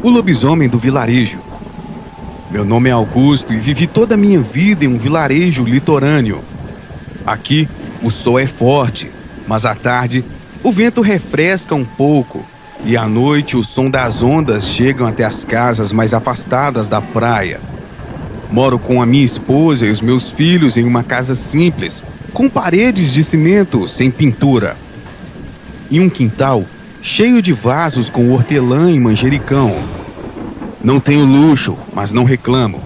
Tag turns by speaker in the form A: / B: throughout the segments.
A: o lobisomem do vilarejo. Meu nome é Augusto e vivi toda a minha vida em um vilarejo litorâneo. Aqui, o sol é forte, mas à tarde, o vento refresca um pouco e à noite o som das ondas chega até as casas mais afastadas da praia. Moro com a minha esposa e os meus filhos em uma casa simples, com paredes de cimento sem pintura. Em um quintal cheio de vasos com hortelã e manjericão. Não tenho luxo, mas não reclamo.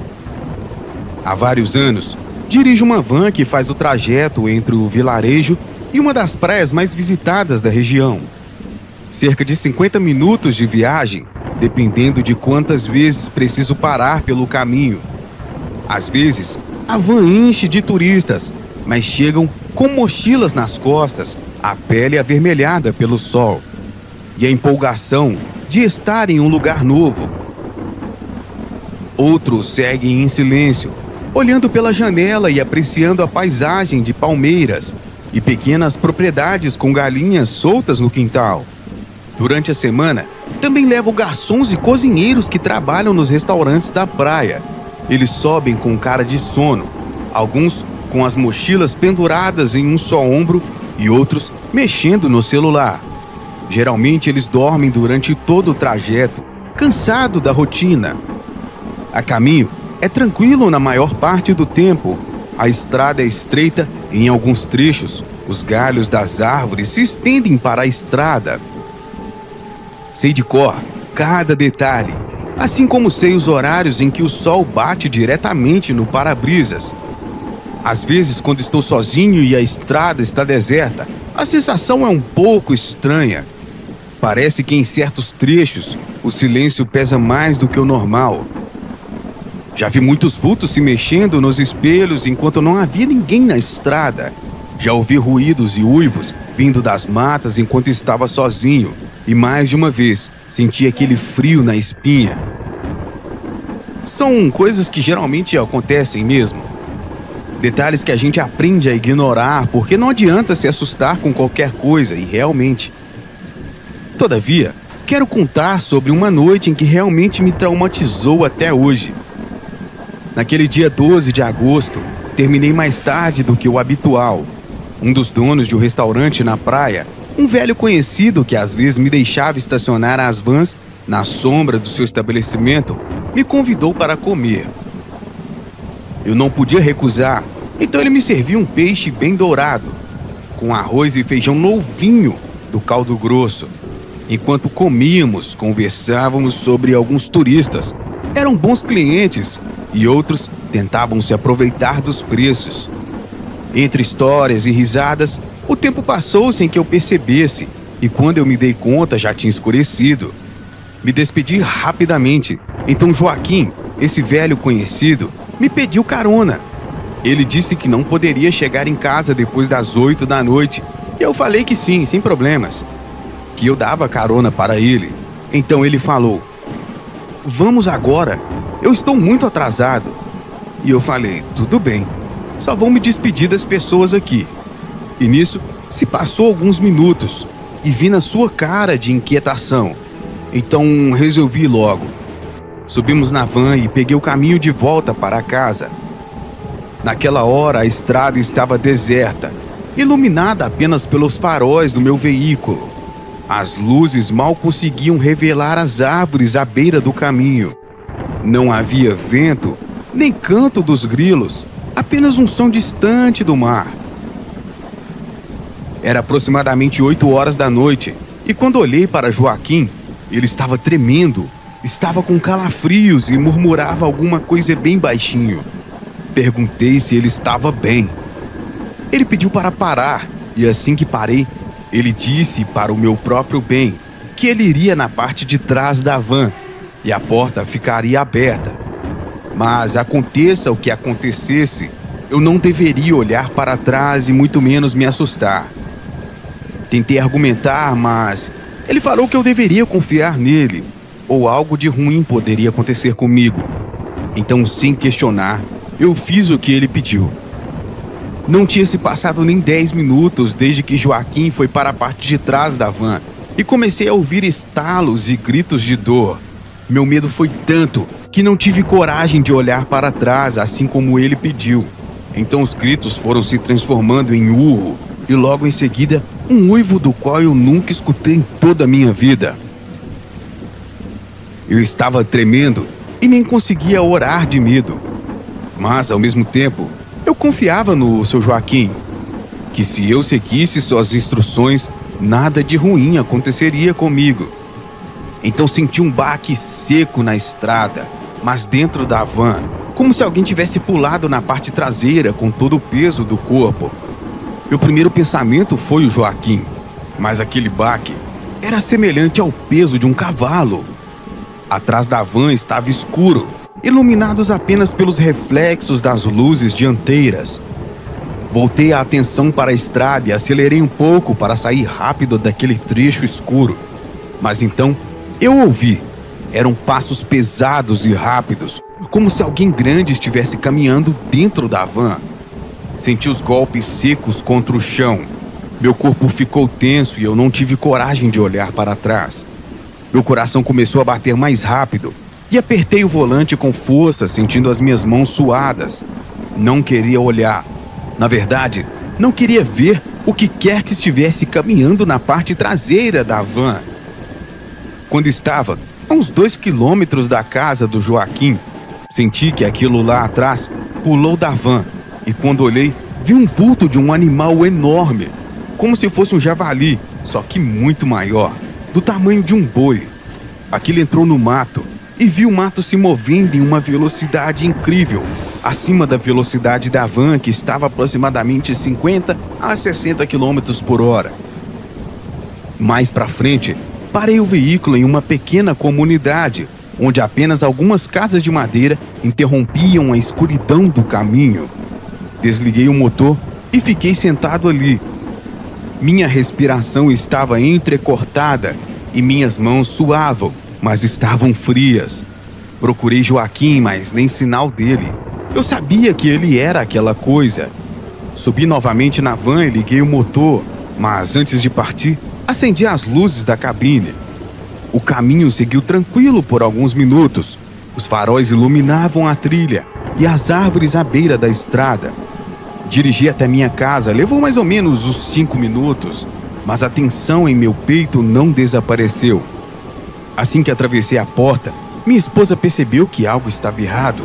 A: Há vários anos, dirijo uma van que faz o trajeto entre o vilarejo e uma das praias mais visitadas da região. Cerca de 50 minutos de viagem, dependendo de quantas vezes preciso parar pelo caminho. Às vezes, a van enche de turistas, mas chegam com mochilas nas costas, a pele avermelhada pelo sol. E a empolgação de estar em um lugar novo. Outros seguem em silêncio, olhando pela janela e apreciando a paisagem de palmeiras e pequenas propriedades com galinhas soltas no quintal. Durante a semana, também levo garçons e cozinheiros que trabalham nos restaurantes da praia. Eles sobem com cara de sono, alguns com as mochilas penduradas em um só ombro e outros mexendo no celular. Geralmente eles dormem durante todo o trajeto, cansado da rotina. A caminho é tranquilo na maior parte do tempo. A estrada é estreita e em alguns trechos os galhos das árvores se estendem para a estrada. Sei de cor cada detalhe, assim como sei os horários em que o sol bate diretamente no para-brisas. Às vezes, quando estou sozinho e a estrada está deserta, a sensação é um pouco estranha. Parece que em certos trechos o silêncio pesa mais do que o normal. Já vi muitos vultos se mexendo nos espelhos enquanto não havia ninguém na estrada. Já ouvi ruídos e uivos vindo das matas enquanto estava sozinho. E mais de uma vez senti aquele frio na espinha. São coisas que geralmente acontecem mesmo. Detalhes que a gente aprende a ignorar porque não adianta se assustar com qualquer coisa, e realmente. Todavia, quero contar sobre uma noite em que realmente me traumatizou até hoje. Naquele dia 12 de agosto, terminei mais tarde do que o habitual. Um dos donos de um restaurante na praia, um velho conhecido que às vezes me deixava estacionar as vans na sombra do seu estabelecimento, me convidou para comer. Eu não podia recusar, então ele me serviu um peixe bem dourado, com arroz e feijão novinho do caldo grosso. Enquanto comíamos, conversávamos sobre alguns turistas. Eram bons clientes e outros tentavam se aproveitar dos preços. Entre histórias e risadas, o tempo passou sem que eu percebesse, e quando eu me dei conta já tinha escurecido. Me despedi rapidamente, então Joaquim, esse velho conhecido, me pediu carona. Ele disse que não poderia chegar em casa depois das 8 da noite, e eu falei que sim, sem problemas, que eu dava carona para ele. Então ele falou: "Vamos agora, eu estou muito atrasado." E eu falei: "Tudo bem, só vou me despedir das pessoas aqui." E nisso, se passou alguns minutos e vi na sua cara de inquietação. Então resolvi ir logo. Subimos na van e peguei o caminho de volta para casa. Naquela hora a estrada estava deserta, iluminada apenas pelos faróis do meu veículo. As luzes mal conseguiam revelar as árvores à beira do caminho. Não havia vento, nem canto dos grilos, apenas um som distante do mar. Era aproximadamente 8 horas da noite, e quando olhei para Joaquim, ele estava tremendo, estava com calafrios e murmurava alguma coisa bem baixinho. Perguntei se ele estava bem. Ele pediu para parar, e assim que parei, ele disse, para o meu próprio bem, que ele iria na parte de trás da van, e a porta ficaria aberta. Mas aconteça o que acontecesse, eu não deveria olhar para trás e muito menos me assustar. Tentei argumentar, mas ele falou que eu deveria confiar nele, ou algo de ruim poderia acontecer comigo. Então, sem questionar, eu fiz o que ele pediu. Não tinha se passado nem 10 minutos desde que Joaquim foi para a parte de trás da van e comecei a ouvir estalos e gritos de dor. Meu medo foi tanto que não tive coragem de olhar para trás, assim como ele pediu. Então os gritos foram se transformando em urro e logo em seguida um uivo do qual eu nunca escutei em toda a minha vida. Eu estava tremendo e nem conseguia orar de medo. Mas, ao mesmo tempo, eu confiava no seu Joaquim, que se eu seguisse suas instruções, nada de ruim aconteceria comigo. Então senti um baque seco na estrada, mas dentro da van, como se alguém tivesse pulado na parte traseira com todo o peso do corpo. Meu primeiro pensamento foi o Joaquim, mas aquele baque era semelhante ao peso de um cavalo. Atrás da van estava escuro, iluminados apenas pelos reflexos das luzes dianteiras. Voltei a atenção para a estrada e acelerei um pouco para sair rápido daquele trecho escuro. Mas então eu ouvi. Eram passos pesados e rápidos, como se alguém grande estivesse caminhando dentro da van. Senti os golpes secos contra o chão. Meu corpo ficou tenso e eu não tive coragem de olhar para trás. Meu coração começou a bater mais rápido e apertei o volante com força, sentindo as minhas mãos suadas. Não queria olhar. Na verdade, não queria ver o que quer que estivesse caminhando na parte traseira da van. Quando estava a uns 2 quilômetros da casa do Joaquim, senti que aquilo lá atrás pulou da van e quando olhei, vi um vulto de um animal enorme, como se fosse um javali, só que muito maior, do tamanho de um boi. Aquilo entrou no mato e vi o mato se movendo em uma velocidade incrível, acima da velocidade da van, que estava aproximadamente 50 a 60 km por hora. Mais para frente, parei o veículo em uma pequena comunidade, onde apenas algumas casas de madeira interrompiam a escuridão do caminho. Desliguei o motor e fiquei sentado ali. Minha respiração estava entrecortada e minhas mãos suavam, mas estavam frias. Procurei Joaquim, mas nem sinal dele. Eu sabia que ele era aquela coisa. Subi novamente na van e liguei o motor, mas antes de partir, acendi as luzes da cabine. O caminho seguiu tranquilo por alguns minutos. Os faróis iluminavam a trilha e as árvores à beira da estrada. Dirigi até minha casa, levou mais ou menos uns 5 minutos, mas a tensão em meu peito não desapareceu. Assim que atravessei a porta, minha esposa percebeu que algo estava errado.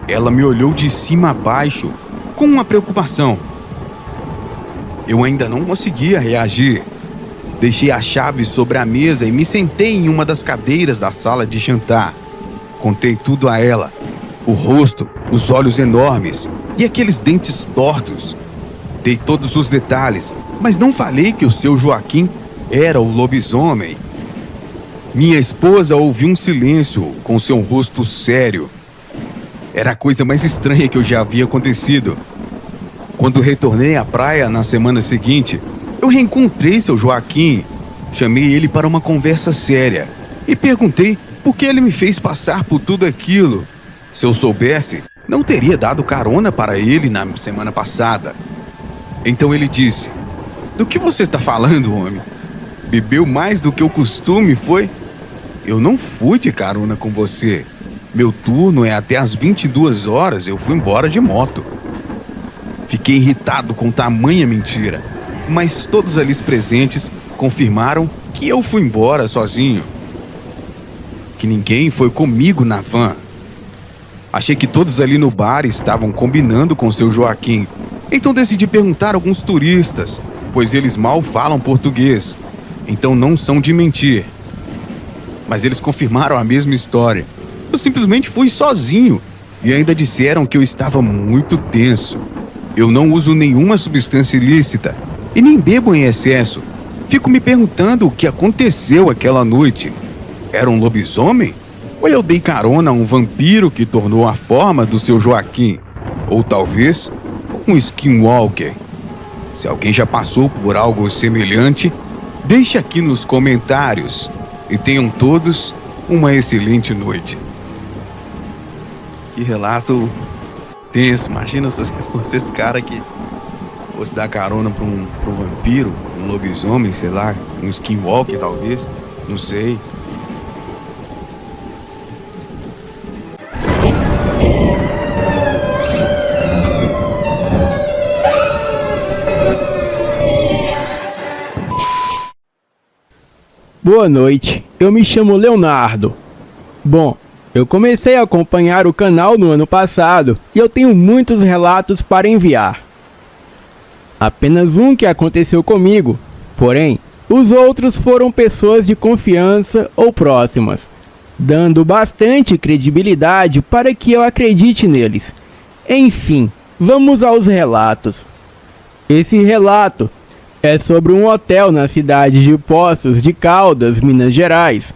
A: Ela me olhou de cima a baixo, com uma preocupação. Eu ainda não conseguia reagir. Deixei a chave sobre a mesa e me sentei em uma das cadeiras da sala de jantar. Contei tudo a ela. O rosto, os olhos enormes e aqueles dentes tortos. Dei todos os detalhes, mas não falei que o seu Joaquim era o lobisomem. Minha esposa ouviu um silêncio com seu rosto sério. Era a coisa mais estranha que eu já havia acontecido. Quando retornei à praia na semana seguinte, eu reencontrei seu Joaquim. Chamei ele para uma conversa séria e perguntei por que ele me fez passar por tudo aquilo. Se eu soubesse, não teria dado carona para ele na semana passada. Então ele disse: "Do que você está falando, homem? Bebeu mais do que o costume, foi? Eu não fui de carona com você. Meu turno é até às 22 horas, eu fui embora de moto." Fiquei irritado com tamanha mentira, mas todos ali presentes confirmaram que eu fui embora sozinho. Que ninguém foi comigo na van. Achei que todos ali no bar estavam combinando com seu Joaquim, então decidi perguntar a alguns turistas, pois eles mal falam português, então não são de mentir. Mas eles confirmaram a mesma história. Eu simplesmente fui sozinho e ainda disseram que eu estava muito tenso. Eu não uso nenhuma substância ilícita e nem bebo em excesso. Fico me perguntando o que aconteceu aquela noite. Era um lobisomem? Ou eu dei carona a um vampiro que tornou a forma do seu Joaquim? Ou talvez um skinwalker? Se alguém já passou por algo semelhante, deixe aqui nos comentários. E tenham todos uma excelente noite. Que relato tenso. Imagina se você fosse esse cara que fosse dar carona para um vampiro, um lobisomem, sei lá, um skinwalker talvez, não sei.
B: Boa noite, eu me chamo Leonardo. Bom, eu comecei a acompanhar o canal no ano passado e eu tenho muitos relatos para enviar. Apenas um que aconteceu comigo, porém, os outros foram pessoas de confiança ou próximas, dando bastante credibilidade para que eu acredite neles. Enfim, vamos aos relatos. Esse relato é sobre um hotel na cidade de Poços de Caldas, Minas Gerais.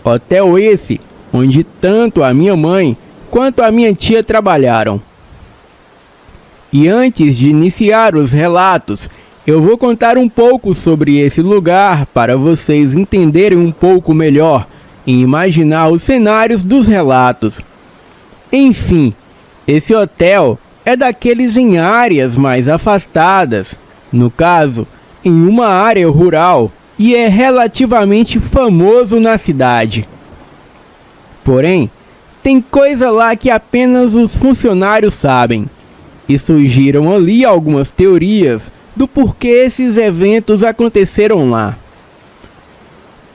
B: Hotel esse onde tanto a minha mãe quanto a minha tia trabalharam. E antes de iniciar os relatos, eu vou contar um pouco sobre esse lugar para vocês entenderem um pouco melhor e imaginar os cenários dos relatos. Enfim, esse hotel é daqueles em áreas mais afastadas, no caso, em uma área rural, e é relativamente famoso na cidade. Porém, tem coisa lá que apenas os funcionários sabem, e surgiram ali algumas teorias do porquê esses eventos aconteceram lá.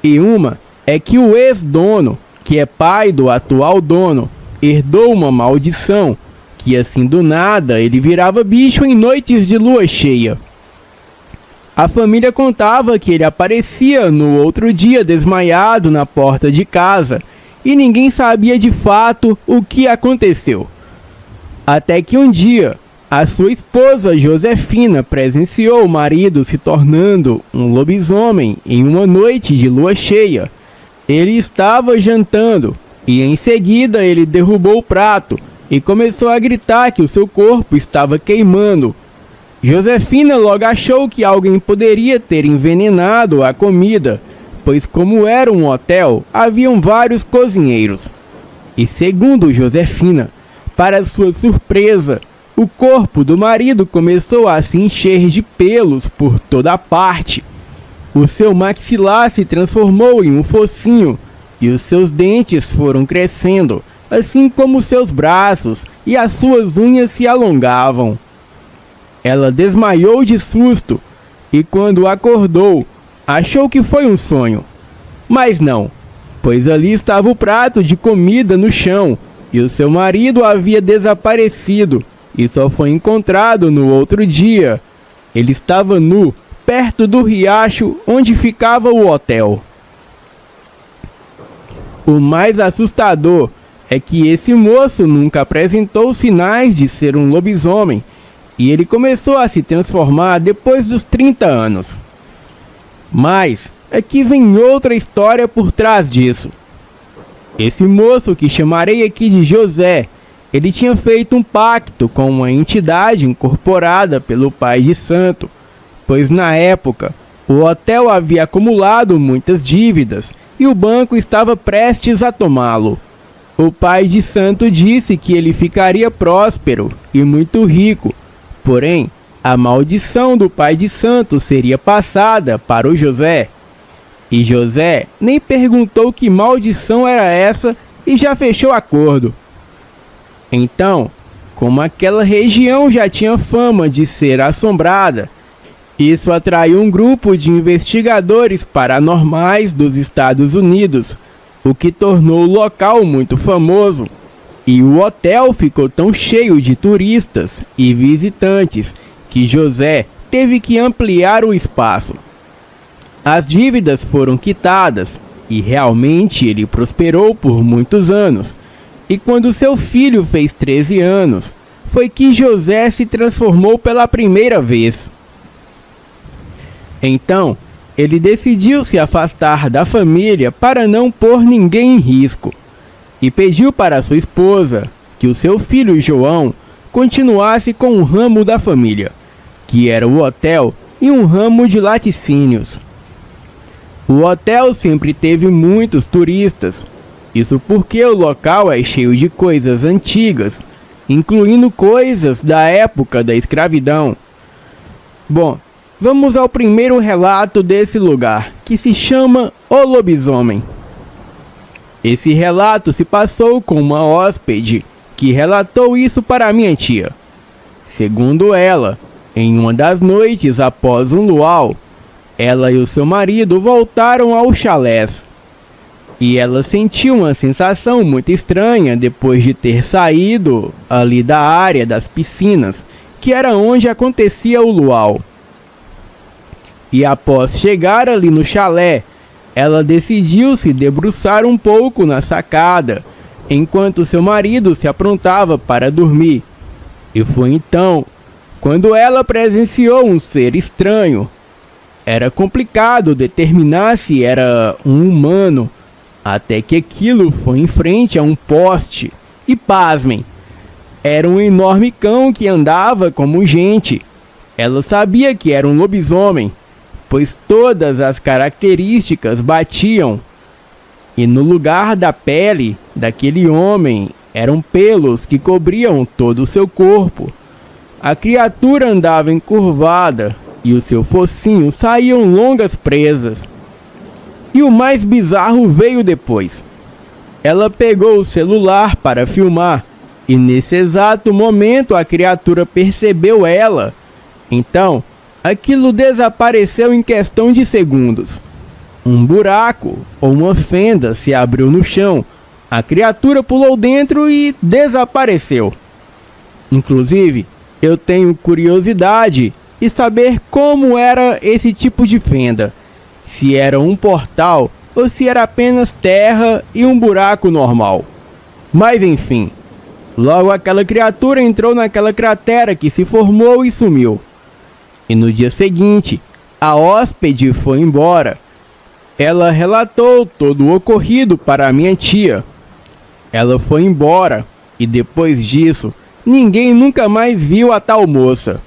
B: E uma é que o ex-dono, que é pai do atual dono, herdou uma maldição, que assim do nada ele virava bicho em noites de lua cheia. A família contava que ele aparecia no outro dia desmaiado na porta de casa e ninguém sabia de fato o que aconteceu. Até que um dia, a sua esposa Josefina presenciou o marido se tornando um lobisomem em uma noite de lua cheia. Ele estava jantando e em seguida ele derrubou o prato e começou a gritar que o seu corpo estava queimando. Josefina logo achou que alguém poderia ter envenenado a comida, pois como era um hotel, haviam vários cozinheiros. E segundo Josefina, para sua surpresa, o corpo do marido começou a se encher de pelos por toda parte. O seu maxilar se transformou em um focinho e os seus dentes foram crescendo, assim como seus braços, e as suas unhas se alongavam. Ela desmaiou de susto e quando acordou, achou que foi um sonho. Mas não, pois ali estava o prato de comida no chão e o seu marido havia desaparecido e só foi encontrado no outro dia. Ele estava nu, perto do riacho onde ficava o hotel. O mais assustador é que esse moço nunca apresentou sinais de ser um lobisomem e ele começou a se transformar depois dos 30 anos. Mas aqui vem outra história por trás disso. Esse moço, que chamarei aqui de José, ele tinha feito um pacto com uma entidade incorporada pelo pai de santo, pois na época o hotel havia acumulado muitas dívidas e o banco estava prestes a tomá-lo. O pai de santo disse que ele ficaria próspero e muito rico, porém a maldição do pai de santo seria passada para o José. E José nem perguntou que maldição era essa e já fechou acordo. Então, como aquela região já tinha fama de ser assombrada, isso atraiu um grupo de investigadores paranormais dos Estados Unidos, o que tornou o local muito famoso, e o hotel ficou tão cheio de turistas e visitantes que José teve que ampliar o espaço. As dívidas foram quitadas e realmente ele prosperou por muitos anos. E quando seu filho fez 13 anos, foi que José se transformou pela primeira vez. Então, ele decidiu se afastar da família para não pôr ninguém em risco. E pediu para sua esposa que o seu filho João continuasse com um ramo da família, que era o hotel, e um ramo de laticínios. O hotel sempre teve muitos turistas, isso porque o local é cheio de coisas antigas, incluindo coisas da época da escravidão. Bom, vamos ao primeiro relato desse lugar, que se chama O Lobisomem. Esse relato se passou com uma hóspede que relatou isso para minha tia. Segundo ela, em uma das noites após um luau, ela e o seu marido voltaram ao chalés. E ela sentiu uma sensação muito estranha depois de ter saído ali da área das piscinas, que era onde acontecia o luau. E após chegar ali no chalé, ela decidiu se debruçar um pouco na sacada, enquanto seu marido se aprontava para dormir. E foi então quando ela presenciou um ser estranho. Era complicado determinar se era um humano, até que aquilo foi em frente a um poste. E pasmem, era um enorme cão que andava como gente. Ela sabia que era um lobisomem, pois todas as características batiam. E no lugar da pele daquele homem eram pelos que cobriam todo o seu corpo. A criatura andava encurvada e o seu focinho saíam longas presas. E o mais bizarro veio depois. Ela pegou o celular para filmar e nesse exato momento a criatura percebeu ela. Então, aquilo desapareceu em questão de segundos. Um buraco ou uma fenda se abriu no chão. A criatura pulou dentro e desapareceu. Inclusive, eu tenho curiosidade de saber como era esse tipo de fenda. Se era um portal ou se era apenas terra e um buraco normal. Mas enfim, logo aquela criatura entrou naquela cratera que se formou e sumiu. E no dia seguinte, a hóspede foi embora. Ela relatou todo o ocorrido para a minha tia. Ela foi embora e depois disso, ninguém nunca mais viu a tal moça.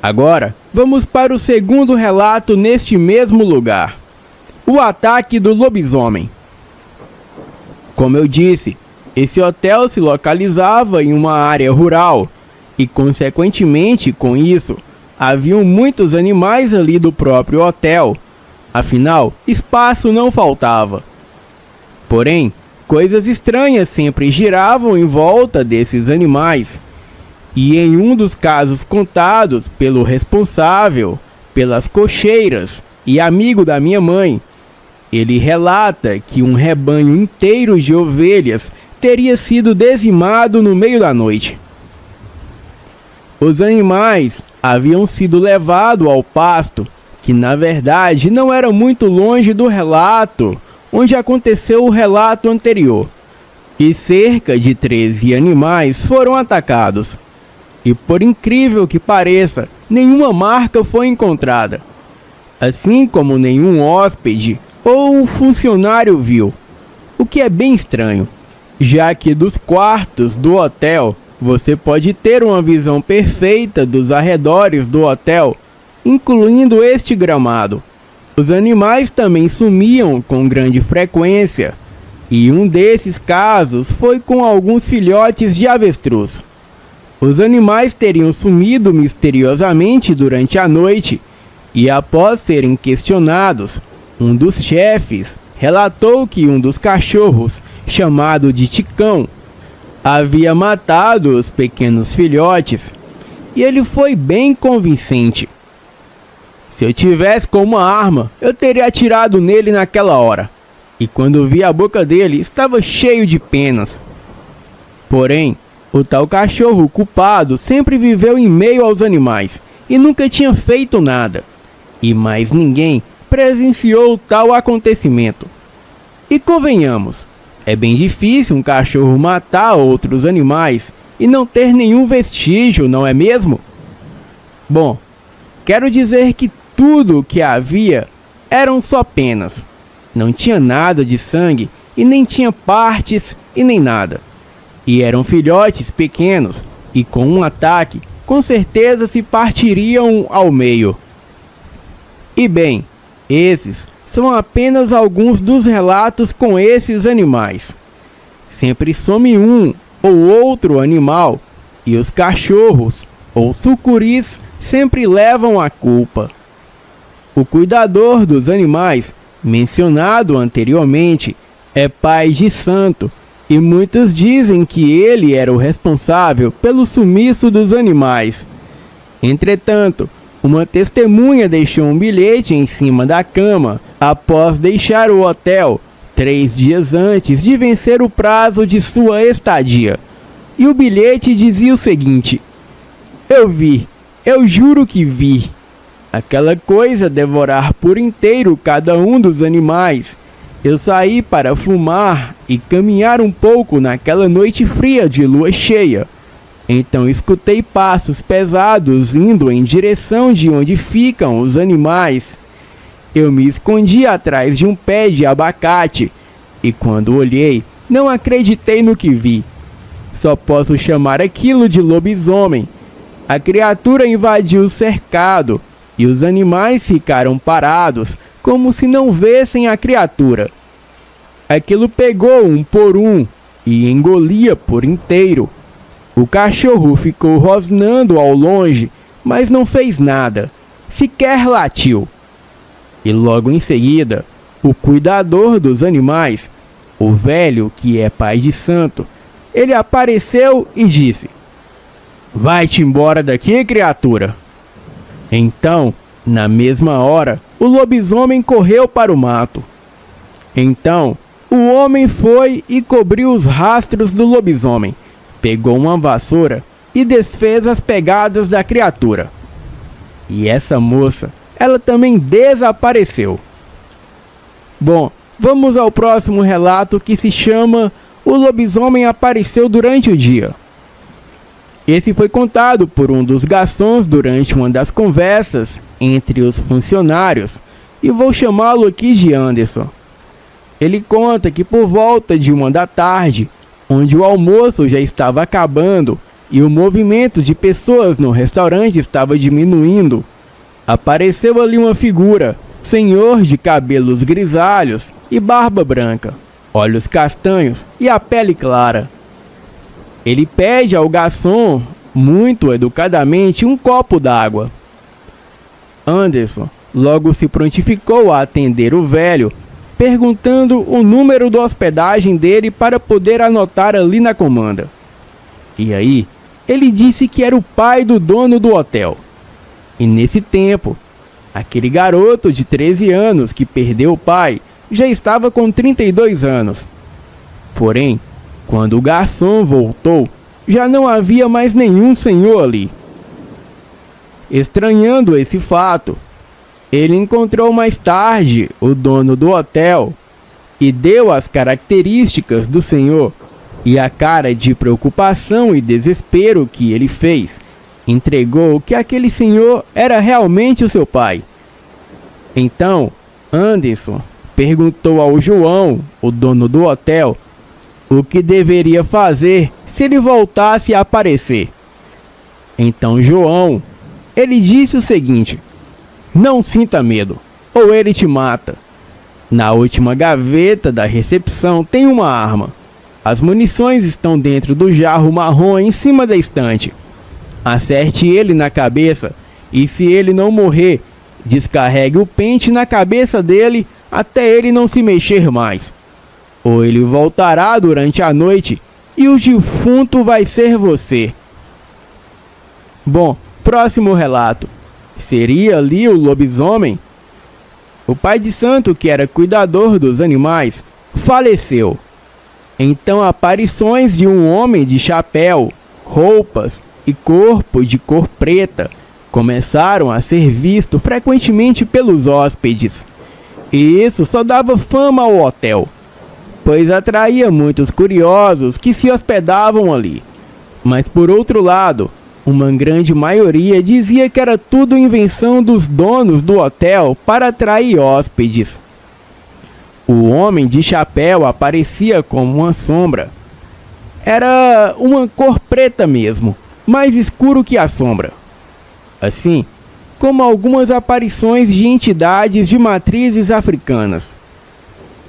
B: Agora, vamos para o segundo relato neste mesmo lugar. O ataque do lobisomem. Como eu disse, esse hotel se localizava em uma área rural e, consequentemente, com isso, haviam muitos animais ali do próprio hotel. Afinal, espaço não faltava. Porém, coisas estranhas sempre giravam em volta desses animais. E em um dos casos contados pelo responsável pelas cocheiras e amigo da minha mãe, ele relata que um rebanho inteiro de ovelhas teria sido dizimado no meio da noite. Os animais haviam sido levados ao pasto, que na verdade não era muito longe do relato onde aconteceu o relato anterior, e cerca de 13 animais foram atacados. E por incrível que pareça, nenhuma marca foi encontrada, assim como nenhum hóspede ou funcionário viu, o que é bem estranho, já que dos quartos do hotel você pode ter uma visão perfeita dos arredores do hotel, incluindo este gramado. Os animais também sumiam com grande frequência, e um desses casos foi com alguns filhotes de avestruz. Os animais teriam sumido misteriosamente durante a noite, e após serem questionados, um dos chefes relatou que um dos cachorros, chamado de Ticão, havia matado os pequenos filhotes, e ele foi bem convincente. Se eu tivesse com uma arma, eu teria atirado nele naquela hora, e quando vi a boca dele, estava cheio de penas. Porém, o tal cachorro culpado sempre viveu em meio aos animais e nunca tinha feito nada, e mais ninguém presenciou tal acontecimento. E convenhamos, é bem difícil um cachorro matar outros animais e não ter nenhum vestígio, não é mesmo? Bom, quero dizer que tudo o que havia eram só penas. Não tinha nada de sangue e nem tinha partes e nem nada. E eram filhotes pequenos e com um ataque, com certeza se partiriam ao meio. E bem, esses são apenas alguns dos relatos com esses animais. Sempre some um ou outro animal e os cachorros ou sucuris sempre levam a culpa. O cuidador dos animais, mencionado anteriormente, é pai de santo, e muitos dizem que ele era o responsável pelo sumiço dos animais. Entretanto, uma testemunha deixou um bilhete em cima da cama após deixar o hotel 3 dias antes de vencer o prazo de sua estadia. E o bilhete dizia o seguinte: eu juro que vi aquela coisa devorar por inteiro cada um dos animais. Eu saí para fumar e caminhar um pouco naquela noite fria de lua cheia. Então escutei passos pesados indo em direção de onde ficam os animais. Eu me escondi atrás de um pé de abacate e quando olhei, não acreditei no que vi. Só posso chamar aquilo de lobisomem. A criatura invadiu o cercado e os animais ficaram parados, como se não vissem a criatura. Aquilo pegou um por um e engolia por inteiro. O cachorro ficou rosnando ao longe, mas não fez nada, sequer latiu. E logo em seguida, o cuidador dos animais, o velho que é pai de santo, ele apareceu e disse: "Vai-te embora daqui, criatura." Então, na mesma hora, o lobisomem correu para o mato. Então, o homem foi e cobriu os rastros do lobisomem, pegou uma vassoura e desfez as pegadas da criatura. E essa moça, ela também desapareceu. Bom, vamos ao próximo relato, que se chama O Lobisomem Apareceu Durante o Dia. Esse foi contado por um dos garçons durante uma das conversas entre os funcionários, e vou chamá-lo aqui de Anderson. Ele conta que por volta de 1 da tarde, onde o almoço já estava acabando e o movimento de pessoas no restaurante estava diminuindo, apareceu ali uma figura, senhor de cabelos grisalhos e barba branca, olhos castanhos e a pele clara. Ele pede ao garçom, muito educadamente, um copo d'água. Anderson logo se prontificou a atender o velho, perguntando o número da hospedagem dele para poder anotar ali na comanda. E aí, ele disse que era o pai do dono do hotel. E nesse tempo, aquele garoto de 13 anos que perdeu o pai já estava com 32 anos. Porém, quando o garçom voltou, já não havia mais nenhum senhor ali. Estranhando esse fato, ele encontrou mais tarde o dono do hotel e deu as características do senhor, e a cara de preocupação e desespero que ele fez entregou que aquele senhor era realmente o seu pai. Então, Anderson perguntou ao João, o dono do hotel, o que deveria fazer se ele voltasse a aparecer. Então João, ele disse o seguinte: "Não sinta medo, ou ele te mata. Na última gaveta da recepção tem uma arma. As munições estão dentro do jarro marrom em cima da estante. Acerte ele na cabeça e, se ele não morrer, descarregue o pente na cabeça dele até ele não se mexer mais. Ou ele voltará durante a noite e o defunto vai ser você." Bom, próximo relato. Seria ali o lobisomem? O pai de santo, que era cuidador dos animais, faleceu. Então aparições de um homem de chapéu, roupas e corpo de cor preta começaram a ser visto frequentemente pelos hóspedes. E isso só dava fama ao hotel, pois atraía muitos curiosos que se hospedavam ali. Mas por outro lado, uma grande maioria dizia que era tudo invenção dos donos do hotel para atrair hóspedes. O homem de chapéu aparecia como uma sombra. Era uma cor preta mesmo, mais escuro que a sombra. Assim como algumas aparições de entidades de matrizes africanas.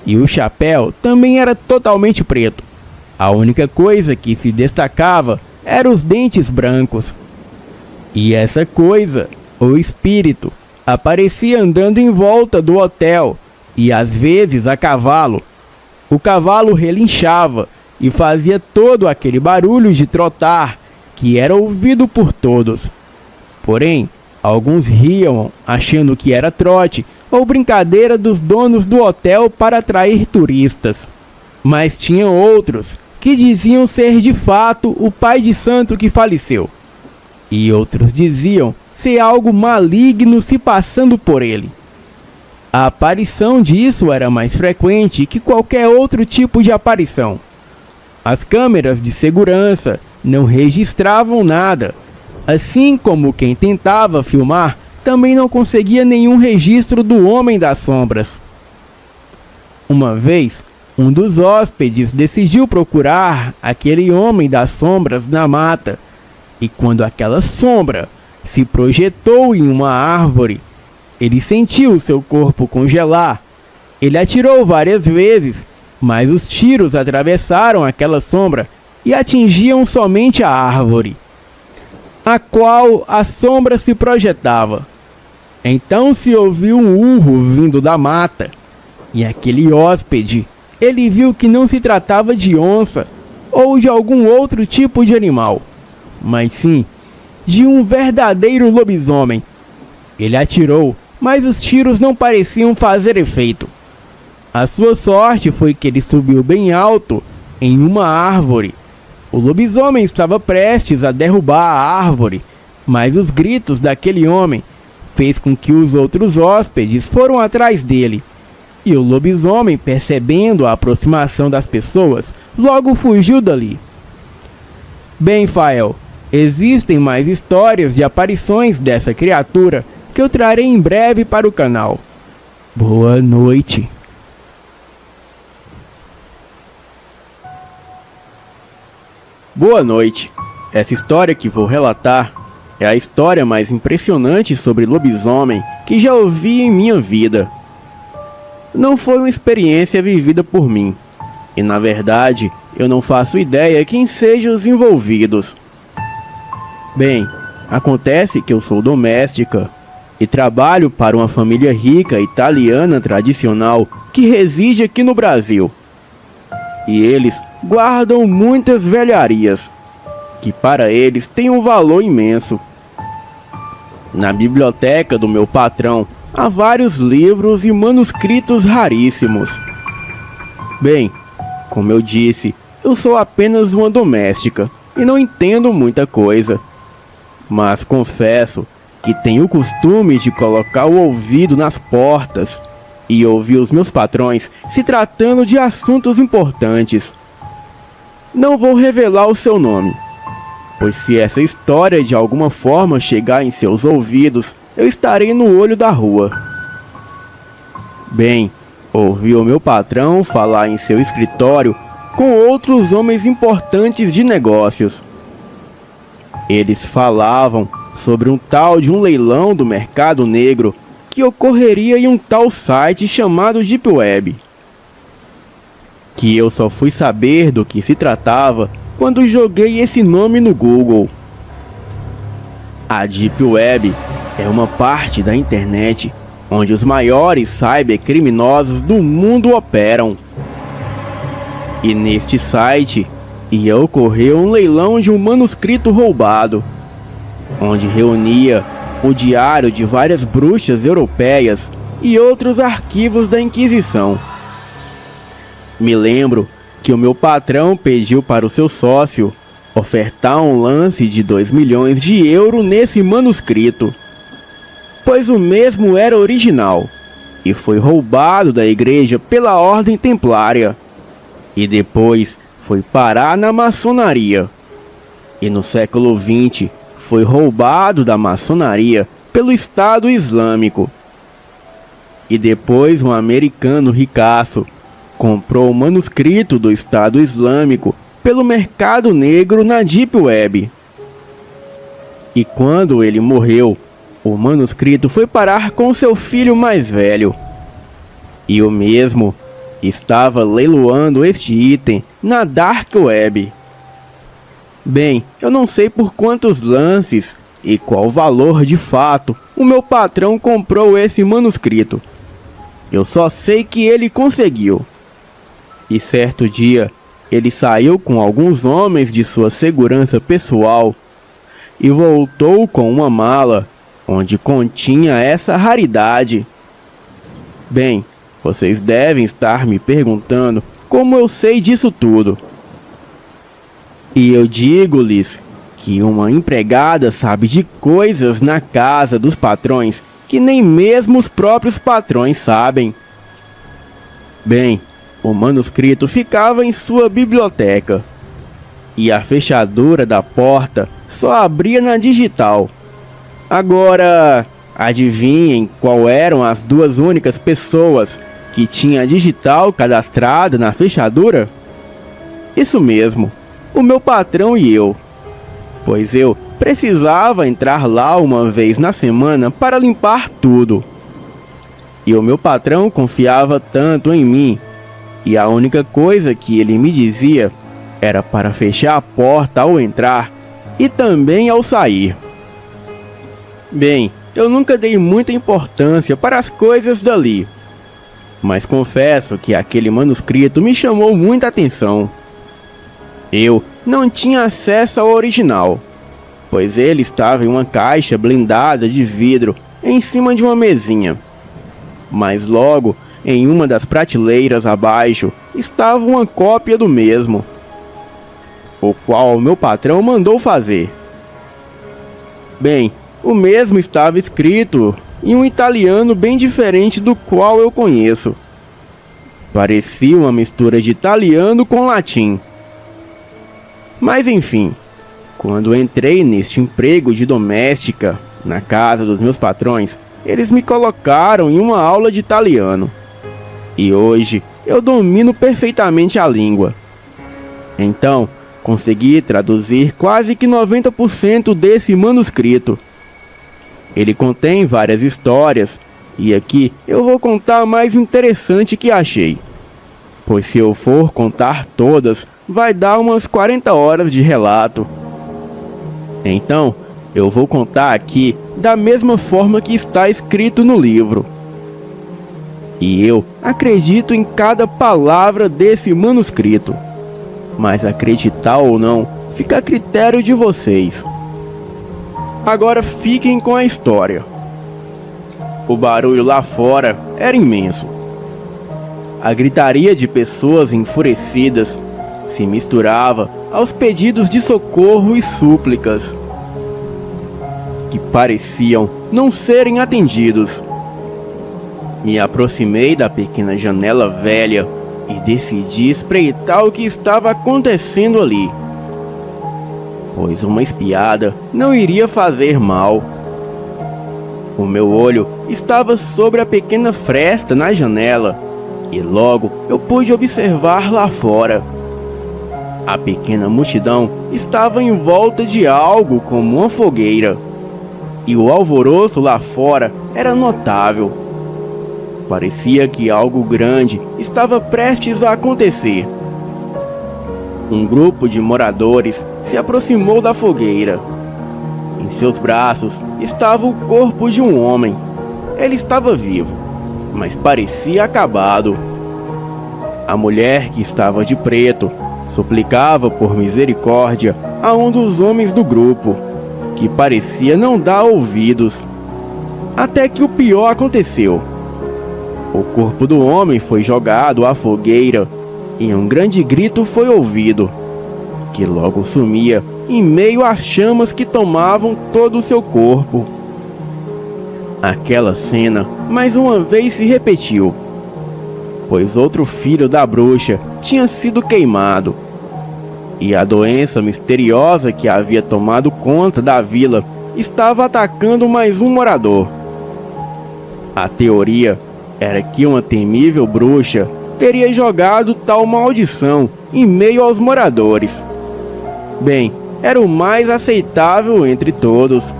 B: E o chapéu também era totalmente preto. A única coisa que se destacava eram os dentes brancos. E essa coisa, o espírito, aparecia andando em volta do hotel e às vezes a cavalo. O cavalo relinchava e fazia todo aquele barulho de trotar que era ouvido por todos. Porém, Alguns riam, achando que era trote ou brincadeira dos donos do hotel para atrair turistas. Mas tinha outros que diziam ser de fato o pai de santo que faleceu. E outros diziam ser algo maligno se passando por ele. A aparição disso era mais frequente que qualquer outro tipo de aparição. As câmeras de segurança não registravam nada, assim como quem tentava filmar também não conseguia nenhum registro do Homem das Sombras. Uma vez, um dos hóspedes decidiu procurar aquele Homem das Sombras na mata, e quando aquela sombra se projetou em uma árvore, ele sentiu seu corpo congelar. Ele atirou várias vezes, mas os tiros atravessaram aquela sombra e atingiam somente a árvore, a qual a sombra se projetava. Então se ouviu um urro vindo da mata, e aquele hóspede, ele viu que não se tratava de onça ou de algum outro tipo de animal, mas sim de um verdadeiro lobisomem. Ele atirou, mas os tiros não pareciam fazer efeito. A sua sorte foi que ele subiu bem alto em uma árvore. O lobisomem estava prestes a derrubar a árvore, mas os gritos daquele homem fez com que os outros hóspedes foram atrás dele. E o lobisomem, percebendo a aproximação das pessoas, logo fugiu dali. Bem, Fael, existem mais histórias de aparições dessa criatura que eu trarei em breve para o canal. Boa noite. Boa noite. Essa história que vou relatar é a história mais impressionante sobre lobisomem que já ouvi em minha vida. Não foi uma experiência vivida por mim, e na verdade eu não faço ideia quem sejam os envolvidos. Bem, acontece que eu sou doméstica e trabalho para uma família rica italiana tradicional que reside aqui no Brasil. E eles guardam muitas velharias, que para eles têm um valor imenso. Na biblioteca do meu patrão há vários livros e manuscritos raríssimos. Bem, como eu disse, eu sou apenas uma doméstica e não entendo muita coisa. Mas confesso que tenho o costume de colocar o ouvido nas portas e ouvir os meus patrões se tratando de assuntos importantes. Não vou revelar o seu nome, pois se essa história de alguma forma chegar em seus ouvidos, eu estarei no olho da rua. Bem, ouvi o meu patrão falar em seu escritório com outros homens importantes de negócios. Eles falavam sobre um tal de um leilão do mercado negro que ocorreria em um tal site chamado Deep Web, que eu só fui saber do que se tratava quando joguei esse nome no Google. A Deep Web é uma parte da internet onde os maiores cybercriminosos do mundo operam. E neste site ia ocorrer um leilão de um manuscrito roubado, onde reunia o diário de várias bruxas europeias e outros arquivos da Inquisição. Me lembro que o meu patrão pediu para o seu sócio ofertar um lance de 2 milhões de euros nesse manuscrito, pois o mesmo era original e foi roubado da igreja pela Ordem Templária e depois foi parar na maçonaria, e no século XX foi roubado da maçonaria pelo Estado Islâmico. E depois um americano ricaço comprou o manuscrito do Estado Islâmico pelo mercado negro na Deep Web. E quando ele morreu, o manuscrito foi parar com seu filho mais velho. E o mesmo estava leiloando este item na Dark Web. Bem, eu não sei por quantos lances e qual valor de fato o meu patrão comprou esse manuscrito. Eu só sei que ele conseguiu. E certo dia, ele saiu com alguns homens de sua segurança pessoal e voltou com uma mala onde continha essa raridade. Bem, vocês devem estar me perguntando como eu sei disso tudo. E eu digo-lhes que uma empregada sabe de coisas na casa dos patrões que nem mesmo os próprios patrões sabem. Bem, o manuscrito ficava em sua biblioteca e a fechadura da porta só abria na digital. Agora, adivinhem qual eram as duas únicas pessoas que tinham a digital cadastrada na fechadura? Isso mesmo, o meu patrão e eu, pois eu precisava entrar lá uma vez na semana para limpar tudo. E o meu patrão confiava tanto em mim, e a única coisa que ele me dizia era para fechar a porta ao entrar e também ao sair. Bem, eu nunca dei muita importância para as coisas dali, mas confesso que aquele manuscrito me chamou muita atenção. Eu não tinha acesso ao original, pois ele estava em uma caixa blindada de vidro em cima de uma mesinha. Mas logo, em uma das prateleiras abaixo, estava uma cópia do mesmo, o qual meu patrão mandou fazer. Bem, o mesmo estava escrito em um italiano bem diferente do qual eu conheço. Parecia uma mistura de italiano com latim. Mas enfim, quando entrei neste emprego de doméstica na casa dos meus patrões, eles me colocaram em uma aula de italiano. E hoje eu domino perfeitamente a língua. Então, consegui traduzir quase que 90% desse manuscrito. Ele contém várias histórias, e aqui eu vou contar a mais interessante que achei. Pois se eu for contar todas, vai dar umas 40 horas de relato. Então, eu vou contar aqui da mesma forma que está escrito no livro. E eu acredito em cada palavra desse manuscrito. Mas acreditar ou não, fica a critério de vocês. Agora fiquem com a história. O barulho lá fora era imenso. A gritaria de pessoas enfurecidas se misturava aos pedidos de socorro e súplicas, que pareciam não serem atendidos. Me aproximei da pequena janela velha e decidi espreitar o que estava acontecendo ali, pois uma espiada não iria fazer mal. O meu olho estava sobre a pequena fresta na janela e logo eu pude observar lá fora. A pequena multidão estava em volta de algo como uma fogueira, e o alvoroço lá fora era notável. Parecia que algo grande estava prestes a acontecer. Um grupo de moradores se aproximou da fogueira. Em seus braços estava o corpo de um homem. Ele estava vivo, mas parecia acabado. A mulher, que estava de preto, suplicava por misericórdia a um dos homens do grupo, que parecia não dar ouvidos. Até que o pior aconteceu. O corpo do homem foi jogado à fogueira e um grande grito foi ouvido, que logo sumia em meio às chamas que tomavam todo o seu corpo. Aquela cena mais uma vez se repetiu, pois outro filho da bruxa tinha sido queimado, e a doença misteriosa que havia tomado conta da vila estava atacando mais um morador. A teoria era que uma temível bruxa teria jogado tal maldição em meio aos moradores. Bem, era o mais aceitável entre todos.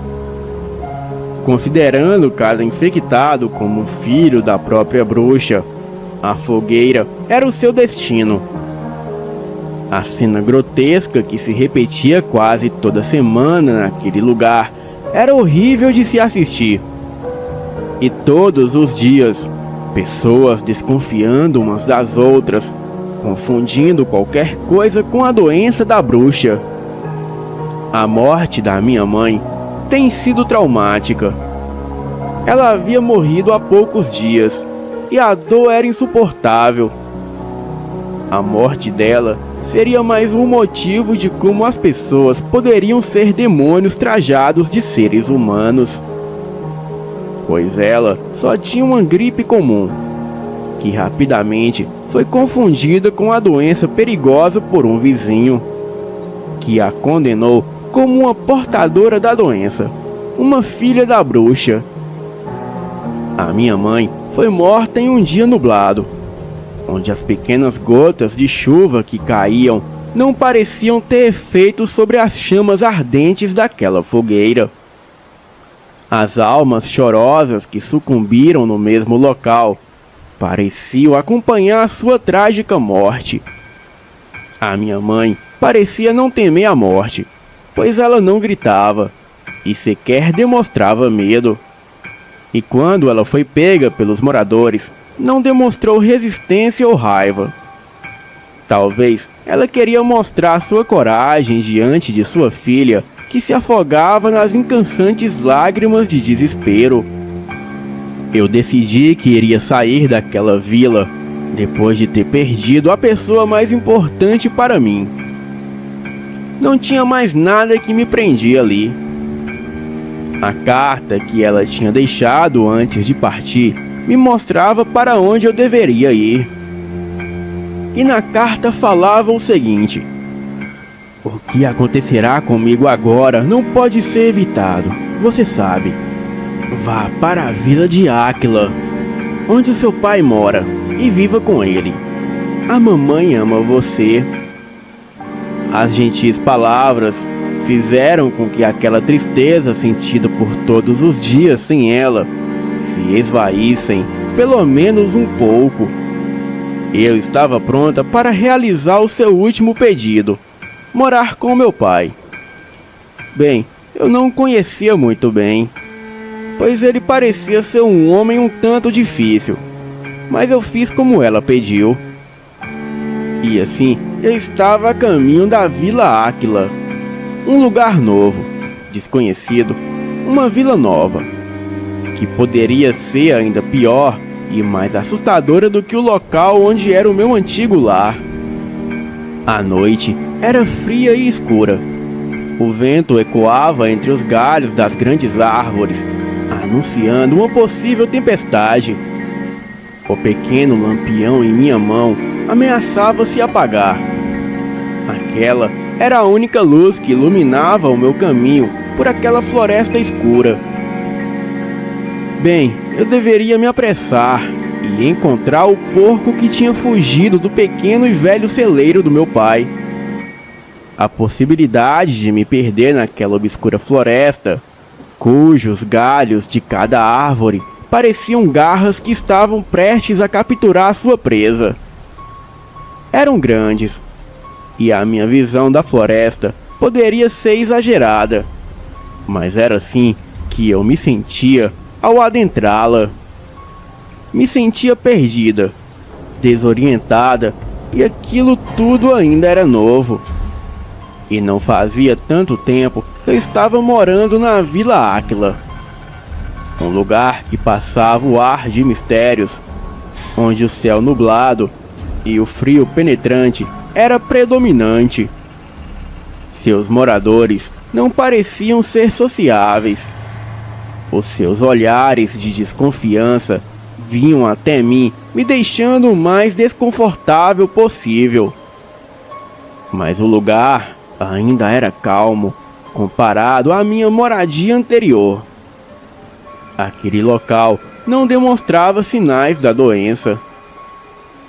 B: Considerando cada infectado como um filho da própria bruxa, a fogueira era o seu destino. A cena grotesca que se repetia quase toda semana naquele lugar era horrível de se assistir. E todos os dias, pessoas desconfiando umas das outras, confundindo qualquer coisa com a doença da bruxa. A morte da minha mãe tem sido traumática, Ela havia morrido há poucos dias e a dor era insuportável. A morte dela seria mais um motivo de como as pessoas poderiam ser demônios trajados de seres humanos. Pois ela só tinha uma gripe comum, que rapidamente foi confundida com a doença perigosa por um vizinho, que a condenou como uma portadora da doença, uma filha da bruxa. A minha mãe foi morta em um dia nublado, onde as pequenas gotas de chuva que caíam não pareciam ter efeito sobre as chamas ardentes daquela fogueira. As almas chorosas que sucumbiram no mesmo local pareciam acompanhar sua trágica morte. A minha mãe parecia não temer a morte, pois ela não gritava e sequer demonstrava medo. E quando ela foi pega pelos moradores, não demonstrou resistência ou raiva. Talvez ela queria mostrar sua coragem diante de sua filha, que se afogava nas incansantes lágrimas de desespero. Eu decidi que iria sair daquela vila depois de ter perdido a pessoa mais importante para mim. Não tinha mais nada que me prendia ali. A carta que ela tinha deixado antes de partir me mostrava para onde eu deveria ir. E na carta falava o seguinte: o que acontecerá comigo agora não pode ser evitado, você sabe. Vá para a vila de Áquila, onde o seu pai mora, e viva com ele. A mamãe ama você. As gentis palavras fizeram com que aquela tristeza sentida por todos os dias sem ela se esvaíssem, pelo menos um pouco. Eu estava pronta para realizar o seu último pedido: morar com meu pai. Bem, eu não o conhecia muito bem, pois ele parecia ser um homem um tanto difícil, mas eu fiz como ela pediu. E assim, eu estava a caminho da Vila Áquila, um lugar novo, desconhecido, uma vila nova, que poderia ser ainda pior e mais assustadora do que o local onde era o meu antigo lar. A noite era fria e escura. O vento ecoava entre os galhos das grandes árvores, anunciando uma possível tempestade. O pequeno lampião em minha mão ameaçava se apagar. Aquela era a única luz que iluminava o meu caminho por aquela floresta escura. Bem, eu deveria me apressar e encontrar o porco que tinha fugido do pequeno e velho celeiro do meu pai. A possibilidade de me perder naquela obscura floresta, cujos galhos de cada árvore pareciam garras que estavam prestes a capturar sua presa, eram grandes, e a minha visão da floresta poderia ser exagerada, mas era assim que eu me sentia ao adentrá-la. Me sentia perdida, desorientada, e aquilo tudo ainda era novo. E não fazia tanto tempo que eu estava morando na Vila Áquila, um lugar que passava o ar de mistérios, onde o céu nublado e o frio penetrante era predominante. Seus moradores não pareciam ser sociáveis. Os seus olhares de desconfiança vinham até mim, me deixando o mais desconfortável possível. Mas o lugar ainda era calmo, comparado à minha moradia anterior. Aquele local não demonstrava sinais da doença.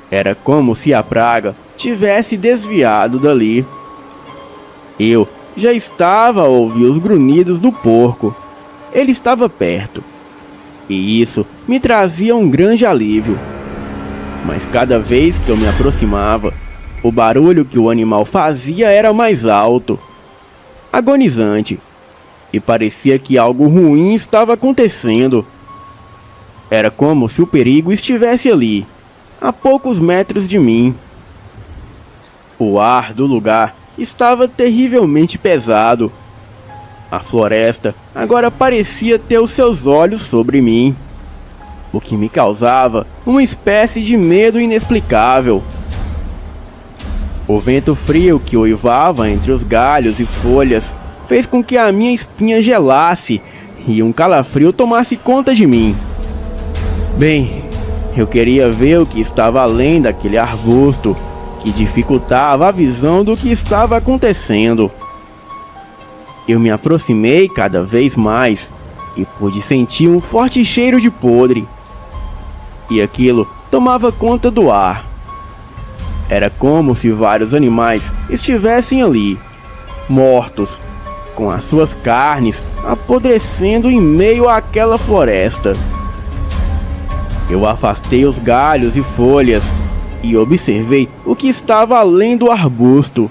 B: Era como se a praga tivesse desviado dali. Eu já estava a ouvir os grunhidos do porco. Ele estava perto, e isso me trazia um grande alívio. Mas cada vez que eu me aproximava, o barulho que o animal fazia era mais alto, agonizante, e parecia que algo ruim estava acontecendo. Era como se o perigo estivesse ali, a poucos metros de mim. O ar do lugar estava terrivelmente pesado. A floresta agora parecia ter os seus olhos sobre mim, o que me causava uma espécie de medo inexplicável. O vento frio que uivava entre os galhos e folhas fez com que a minha espinha gelasse e um calafrio tomasse conta de mim. Bem, eu queria ver o que estava além daquele arbusto, que dificultava a visão do que estava acontecendo. Eu me aproximei cada vez mais e pude sentir um forte cheiro de podre. E aquilo tomava conta do ar. Era como se vários animais estivessem ali, mortos, com as suas carnes apodrecendo em meio àquela floresta. Eu afastei os galhos e folhas e observei o que estava além do arbusto.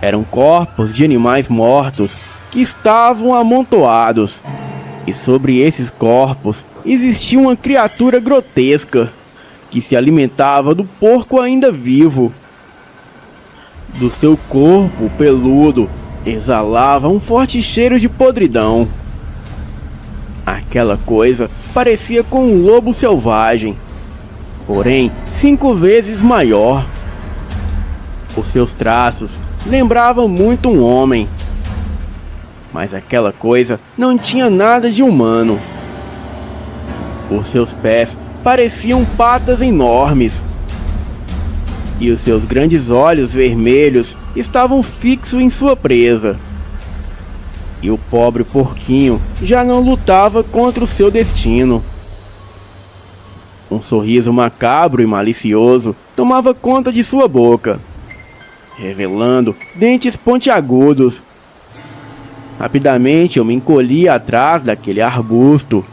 B: Eram corpos de animais mortos que estavam amontoados, e sobre esses corpos existia uma criatura grotesca que se alimentava do porco ainda vivo. Do seu corpo peludo exalava um forte cheiro de podridão. Aquela coisa parecia com um lobo selvagem, porém 5 vezes maior. Os seus traços lembravam muito um homem, mas aquela coisa não tinha nada de humano. Os seus pés pareciam patas enormes, e os seus grandes olhos vermelhos estavam fixos em sua presa. E o pobre porquinho já não lutava contra o seu destino. Um sorriso macabro e malicioso tomava conta de sua boca, revelando dentes pontiagudos. Rapidamente eu me encolhi atrás daquele arbusto,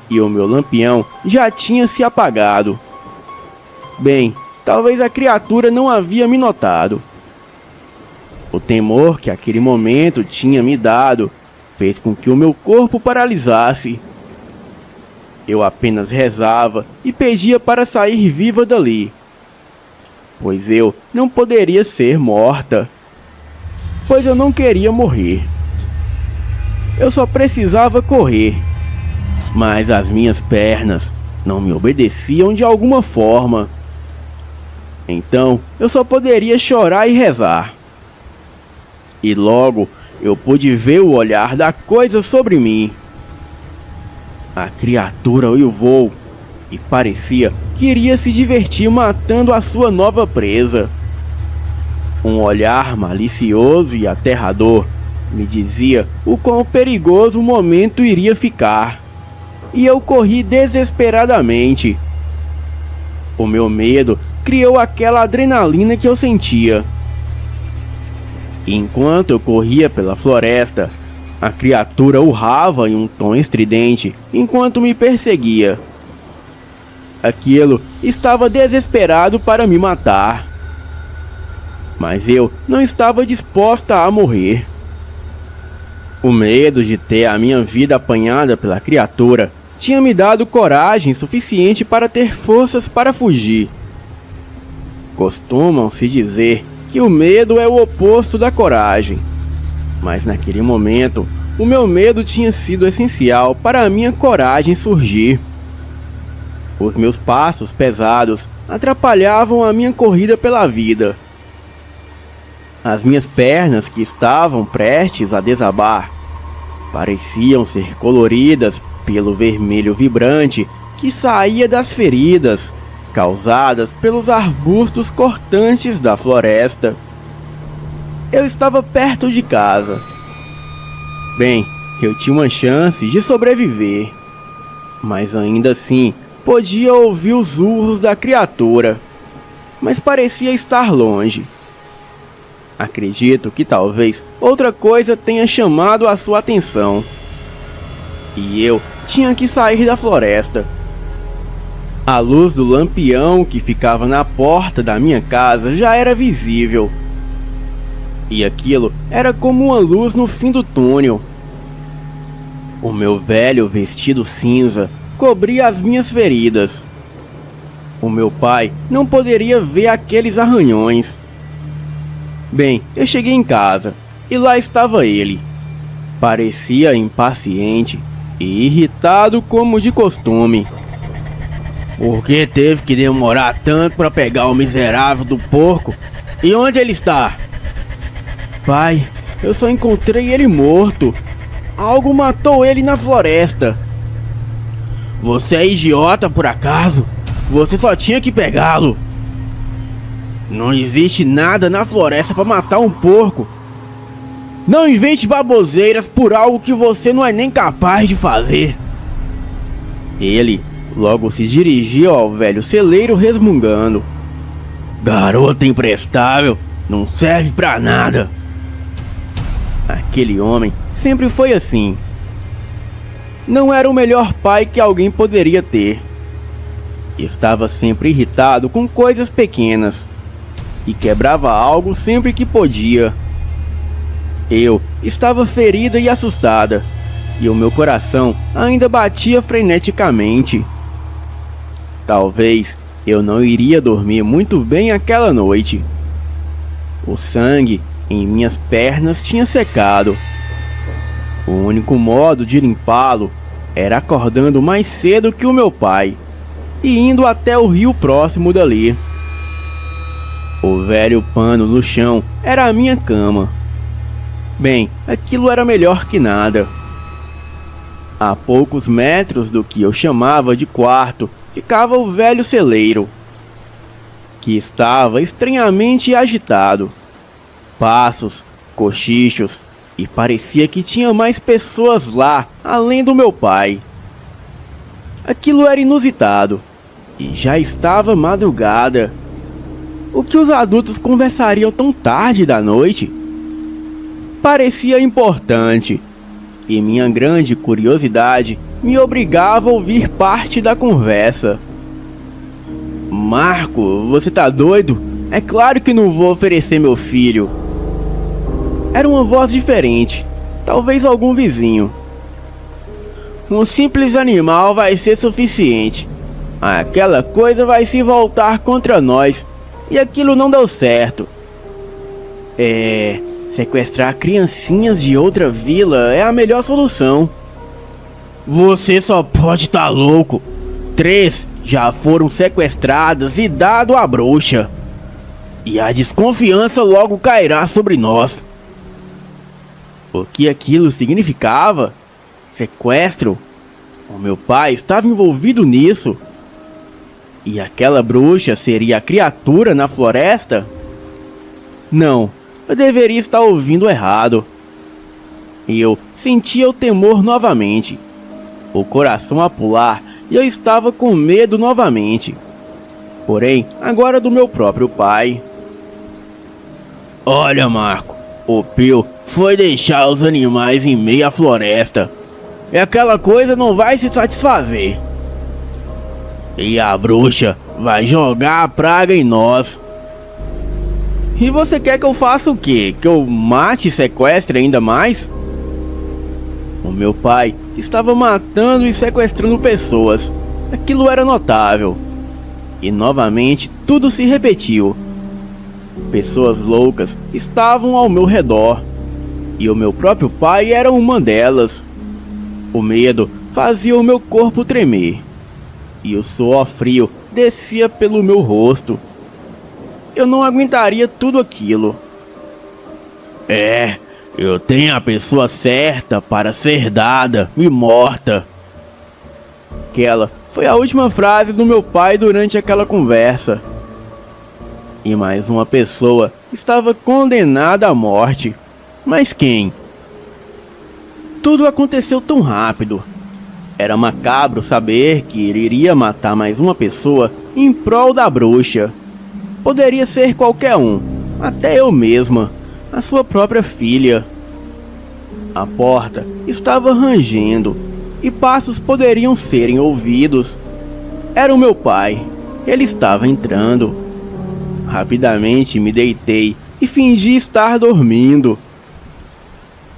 B: e o meu lampião já tinha se apagado. Bem, talvez a criatura não havia me notado. O temor que aquele momento tinha me dado fez com que o meu corpo paralisasse. Eu apenas rezava e pedia para sair viva dali, pois eu não poderia ser morta, pois eu não queria morrer. Eu só precisava correr, mas as minhas pernas não me obedeciam de alguma forma. Então eu só poderia chorar e rezar. E logo eu pude ver o olhar da coisa sobre mim. A criatura uivou e parecia que iria se divertir matando a sua nova presa. Um olhar malicioso e aterrador me dizia o quão perigoso o momento iria ficar, e eu corri desesperadamente. O meu medo criou aquela adrenalina que eu sentia. E enquanto eu corria pela floresta, a criatura urrava em um tom estridente enquanto me perseguia. Aquilo estava desesperado para me matar, mas eu não estava disposta a morrer. O medo de ter a minha vida apanhada pela criatura tinha me dado coragem suficiente para ter forças para fugir. Costumam-se dizer que o medo é o oposto da coragem, mas naquele momento o meu medo tinha sido essencial para a minha coragem surgir. Os meus passos pesados atrapalhavam a minha corrida pela vida. As minhas pernas, que estavam prestes a desabar, pareciam ser coloridas pelo vermelho vibrante que saía das feridas causadas pelos arbustos cortantes da floresta. Eu estava perto de casa. Bem, eu tinha uma chance de sobreviver, mas ainda assim podia ouvir os urros da criatura, mas parecia estar longe. Acredito que talvez outra coisa tenha chamado a sua atenção, e eu tinha que sair da floresta. A luz do lampião que ficava na porta da minha casa já era visível, e aquilo era como uma luz no fim do túnel. O meu velho vestido cinza cobria as minhas feridas. O meu pai não poderia ver aqueles arranhões. Bem, eu cheguei em casa e lá estava ele, Parecia impaciente e irritado como de costume. Por que teve que demorar tanto para pegar o miserável do porco? E onde ele está? Pai, eu só encontrei ele morto. Algo matou ele na floresta. Você é idiota por acaso? Você só tinha que pegá-lo. Não existe nada na floresta para matar um porco. Não invente baboseiras por algo que você não é nem capaz de fazer. Ele logo se dirigiu ao velho celeiro resmungando. Garota imprestável, não serve pra nada. Aquele homem sempre foi assim. Não era o melhor pai que alguém poderia ter. Estava sempre irritado com coisas pequenas e quebrava algo sempre que podia. Eu estava ferida e assustada, e o meu coração ainda batia freneticamente. Talvez eu não iria dormir muito bem aquela noite. O sangue em minhas pernas tinha secado. O único modo de limpá-lo era acordando mais cedo que o meu pai e indo até o rio próximo dali. O velho pano no chão era a minha cama. Bem, aquilo era melhor que nada. A poucos metros do que eu chamava de quarto ficava o velho celeiro, que estava estranhamente agitado. Passos, cochichos, e parecia que tinha mais pessoas lá, além do meu pai. Aquilo era inusitado, e já estava madrugada. O que os adultos conversariam tão tarde da noite? Parecia importante, e minha grande curiosidade me obrigava a ouvir parte da conversa. Marco, você tá doido? É claro que não vou oferecer meu filho. Era uma voz diferente, talvez algum vizinho. Um simples animal vai ser suficiente. Aquela coisa vai se voltar contra nós, e aquilo não deu certo. Sequestrar criancinhas de outra vila é a melhor solução. Você só pode estar louco. 3 já foram sequestradas e dado à bruxa. E a desconfiança logo cairá sobre nós. O que aquilo significava? Sequestro? O meu pai estava envolvido nisso. E aquela bruxa seria a criatura na floresta? Não, eu deveria estar ouvindo errado. Eu sentia o temor novamente, o coração a pular, e eu estava com medo novamente. Porém, agora do meu próprio pai. Olha, Marco, o Pio foi deixar os animais em meio à floresta. E aquela coisa não vai se satisfazer. E a bruxa vai jogar a praga em nós. E você quer que eu faça o quê? Que eu mate e sequestre ainda mais? O meu pai estava matando e sequestrando pessoas. Aquilo era notável. E novamente tudo se repetiu. Pessoas loucas estavam ao meu redor. E o meu próprio pai era uma delas. O medo fazia o meu corpo tremer. E o suor frio descia pelo meu rosto. Eu não aguentaria tudo aquilo. Eu tenho a pessoa certa para ser dada e morta. Aquela foi a última frase do meu pai durante aquela conversa. E mais uma pessoa estava condenada à morte. Mas quem? Tudo aconteceu tão rápido. Era macabro saber que ele iria matar mais uma pessoa em prol da bruxa. Poderia ser qualquer um, até eu mesma, a sua própria filha. A porta estava rangendo e passos poderiam serem ouvidos. Era o meu pai, ele estava entrando. Rapidamente me deitei e fingi estar dormindo,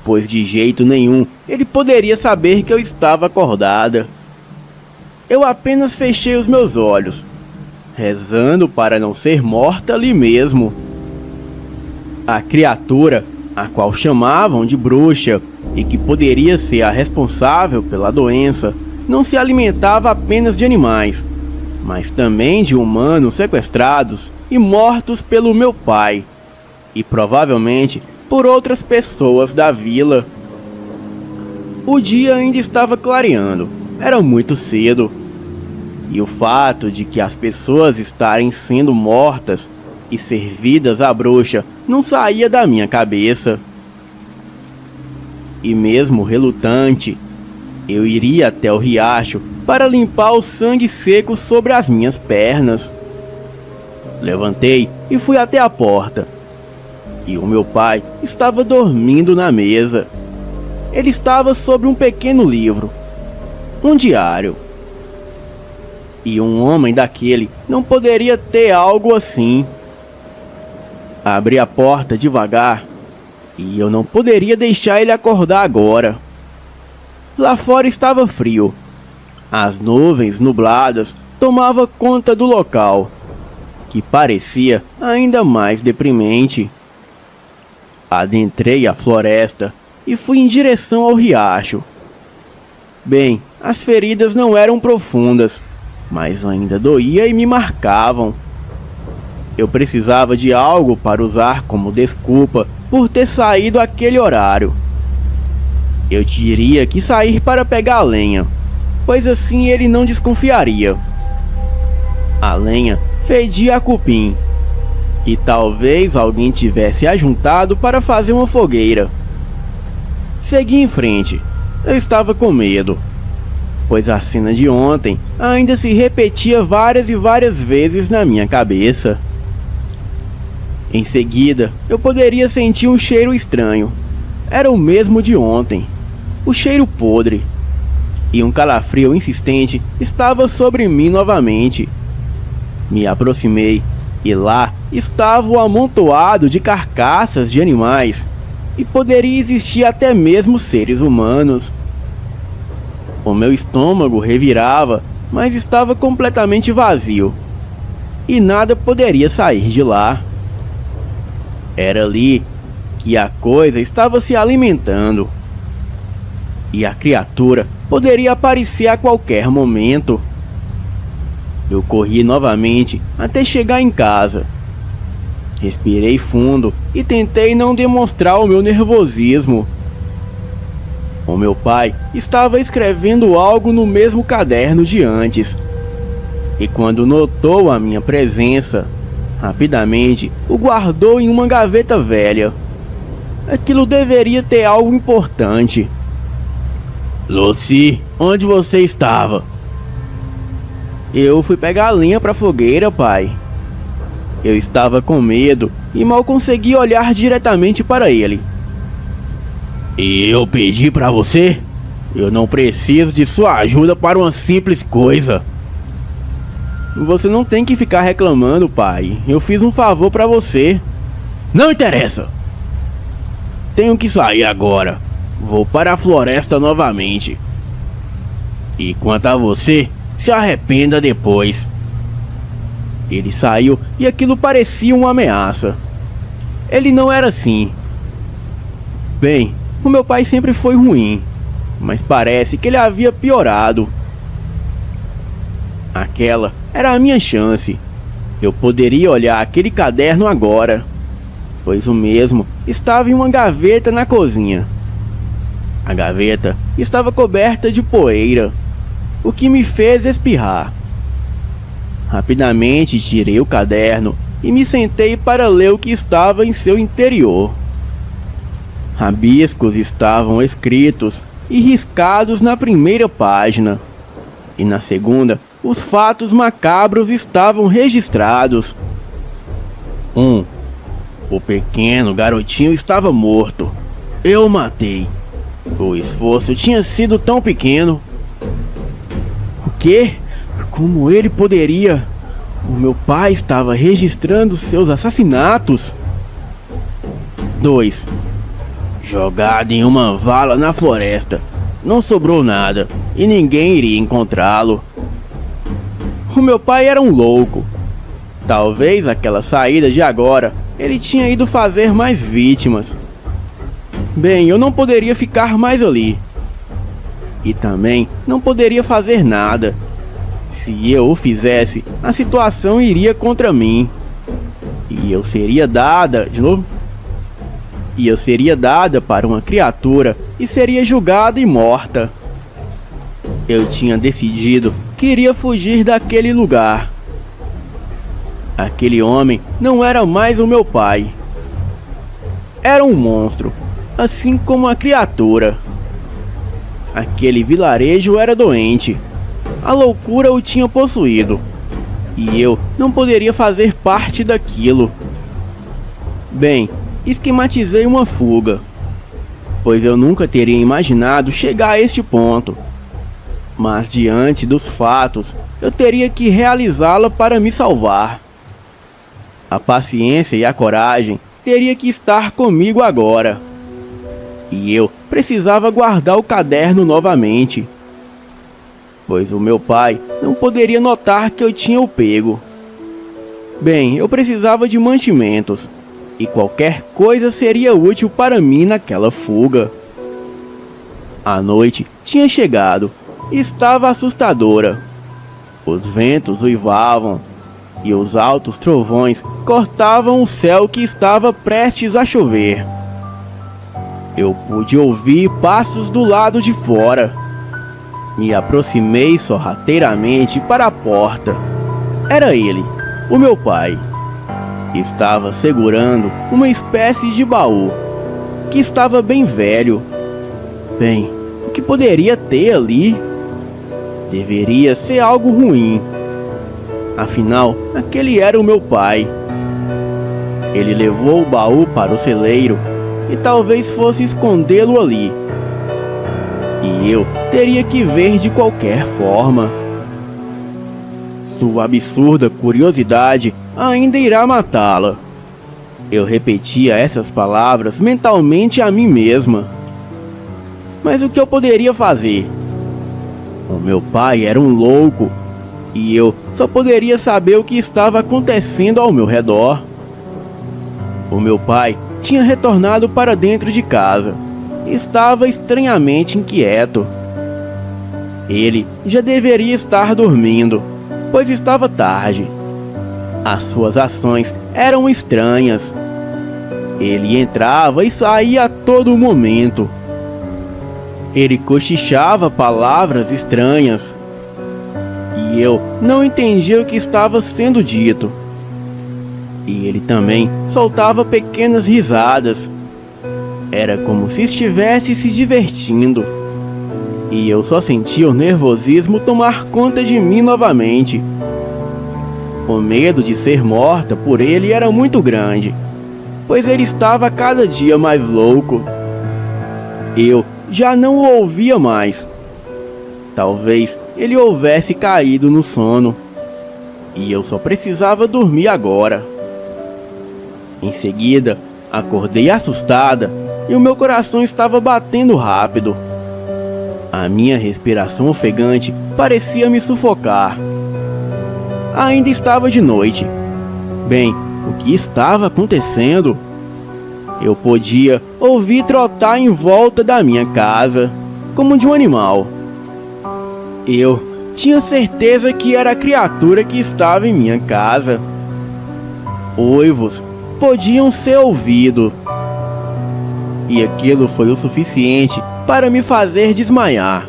B: pois de jeito nenhum ele poderia saber que eu estava acordada. Eu apenas fechei os meus olhos, rezando para não ser morta ali mesmo. A criatura a qual chamavam de bruxa e que poderia ser a responsável pela doença, não se alimentava apenas de animais, mas também de humanos sequestrados e mortos pelo meu pai, e provavelmente por outras pessoas da vila. O dia ainda estava clareando, era muito cedo, e o fato de que as pessoas estarem sendo mortas e servidas à bruxa não saía da minha cabeça. E mesmo relutante, eu iria até o riacho para limpar o sangue seco sobre as minhas pernas. Levantei e fui até a porta. E o meu pai estava dormindo na mesa. Ele estava sobre um pequeno livro, um diário. E um homem daquele não poderia ter algo assim. Abri a porta devagar e eu não poderia deixar ele acordar agora. Lá fora estava frio. As nuvens nubladas tomavam conta do local, que parecia ainda mais deprimente. Adentrei a floresta e fui em direção ao riacho. Bem, as feridas não eram profundas, mas ainda doía e me marcavam. Eu precisava de algo para usar como desculpa por ter saído àquele horário. Eu diria que sair para pegar a lenha, pois assim ele não desconfiaria. A lenha fedia a cupim, e talvez alguém tivesse ajuntado para fazer uma fogueira. Segui em frente. Eu estava com medo, pois a cena de ontem ainda se repetia várias e várias vezes na minha cabeça. Em seguida, eu poderia sentir um cheiro estranho. Era o mesmo de ontem, o cheiro podre. E um calafrio insistente estava sobre mim novamente. Me aproximei e lá estava o amontoado de carcaças de animais, e poderia existir até mesmo seres humanos. O meu estômago revirava, mas estava completamente vazio, e nada poderia sair de lá. Era ali que a coisa estava se alimentando, e a criatura poderia aparecer a qualquer momento. Eu corri novamente até chegar em casa. Respirei fundo e tentei não demonstrar o meu nervosismo. O meu pai estava escrevendo algo no mesmo caderno de antes, e quando notou a minha presença, rapidamente o guardou em uma gaveta velha. Aquilo deveria ter algo importante. Lucy, onde você estava? Eu fui pegar a lenha para a fogueira, pai. Eu estava com medo e mal consegui olhar diretamente para ele. E eu pedi para você? Eu não preciso de sua ajuda para uma simples coisa. Você não tem que ficar reclamando, pai. Eu fiz um favor para você. Não interessa. Tenho que sair agora. Vou para a floresta novamente. E quanto a você, se arrependa depois. Ele saiu e aquilo parecia uma ameaça. Ele não era assim. Bem, o meu pai sempre foi ruim, mas parece que ele havia piorado. Aquela era a minha chance. Eu poderia olhar aquele caderno agora, pois o mesmo estava em uma gaveta na cozinha. A gaveta estava coberta de poeira, o que me fez espirrar. Rapidamente tirei o caderno e me sentei para ler o que estava em seu interior. Rabiscos estavam escritos e riscados na primeira página, e na segunda os fatos macabros estavam registrados. 1. O pequeno garotinho estava morto. Eu o matei. O esforço tinha sido tão pequeno. O quê? Como ele poderia? O meu pai estava registrando seus assassinatos. 2. Jogado em uma vala na floresta. Não sobrou nada e ninguém iria encontrá-lo. O meu pai era um louco. Talvez aquela saída de agora ele tinha ido fazer mais vítimas. Bem, eu não poderia ficar mais ali. E também não poderia fazer nada. Se eu o fizesse, a situação iria contra mim. E eu seria dada... De novo? E eu seria dada para uma criatura e seria julgada e morta. Eu tinha decidido que iria fugir daquele lugar. Aquele homem não era mais o meu pai. Era um monstro, assim como a criatura. Aquele vilarejo era doente. A loucura o tinha possuído. E eu não poderia fazer parte daquilo. Bem, esquematizei uma fuga, pois eu nunca teria imaginado chegar a este ponto. Mas diante dos fatos, eu teria que realizá-la para me salvar. A paciência e a coragem teria que estar comigo agora. E eu precisava guardar o caderno novamente, pois o meu pai não poderia notar que eu tinha o pego. Bem, eu precisava de mantimentos, e qualquer coisa seria útil para mim naquela fuga. A noite tinha chegado e estava assustadora. Os ventos uivavam e os altos trovões cortavam o céu que estava prestes a chover. Eu pude ouvir passos do lado de fora. Me aproximei sorrateiramente para a porta. Era ele, o meu pai. Estava segurando uma espécie de baú, que estava bem velho. Bem, o que poderia ter ali? Deveria ser algo ruim. Afinal, aquele era o meu pai. Ele levou o baú para o celeiro e talvez fosse escondê-lo ali. E eu teria que ver de qualquer forma. Sua absurda curiosidade ainda irá matá-la. Eu repetia essas palavras mentalmente a mim mesma. Mas o que eu poderia fazer? O meu pai era um louco e eu só poderia saber o que estava acontecendo ao meu redor. O meu pai tinha retornado para dentro de casa. Estava estranhamente inquieto. Ele já deveria estar dormindo, pois estava tarde. As suas ações eram estranhas. Ele entrava e saía a todo momento. Ele cochichava palavras estranhas. E eu não entendia o que estava sendo dito. E ele também soltava pequenas risadas. Era como se estivesse se divertindo. E eu só sentia o nervosismo tomar conta de mim novamente. O medo de ser morta por ele era muito grande, pois ele estava cada dia mais louco. Eu já não o ouvia mais. Talvez ele houvesse caído no sono, e eu só precisava dormir agora. Em seguida, acordei assustada e o meu coração estava batendo rápido. A minha respiração ofegante parecia me sufocar. Ainda estava de noite. Bem, o que estava acontecendo? Eu podia ouvir trotar em volta da minha casa, como de um animal. Eu tinha certeza que era a criatura que estava em minha casa. Uivos podiam ser ouvidos. E aquilo foi o suficiente para me fazer desmaiar.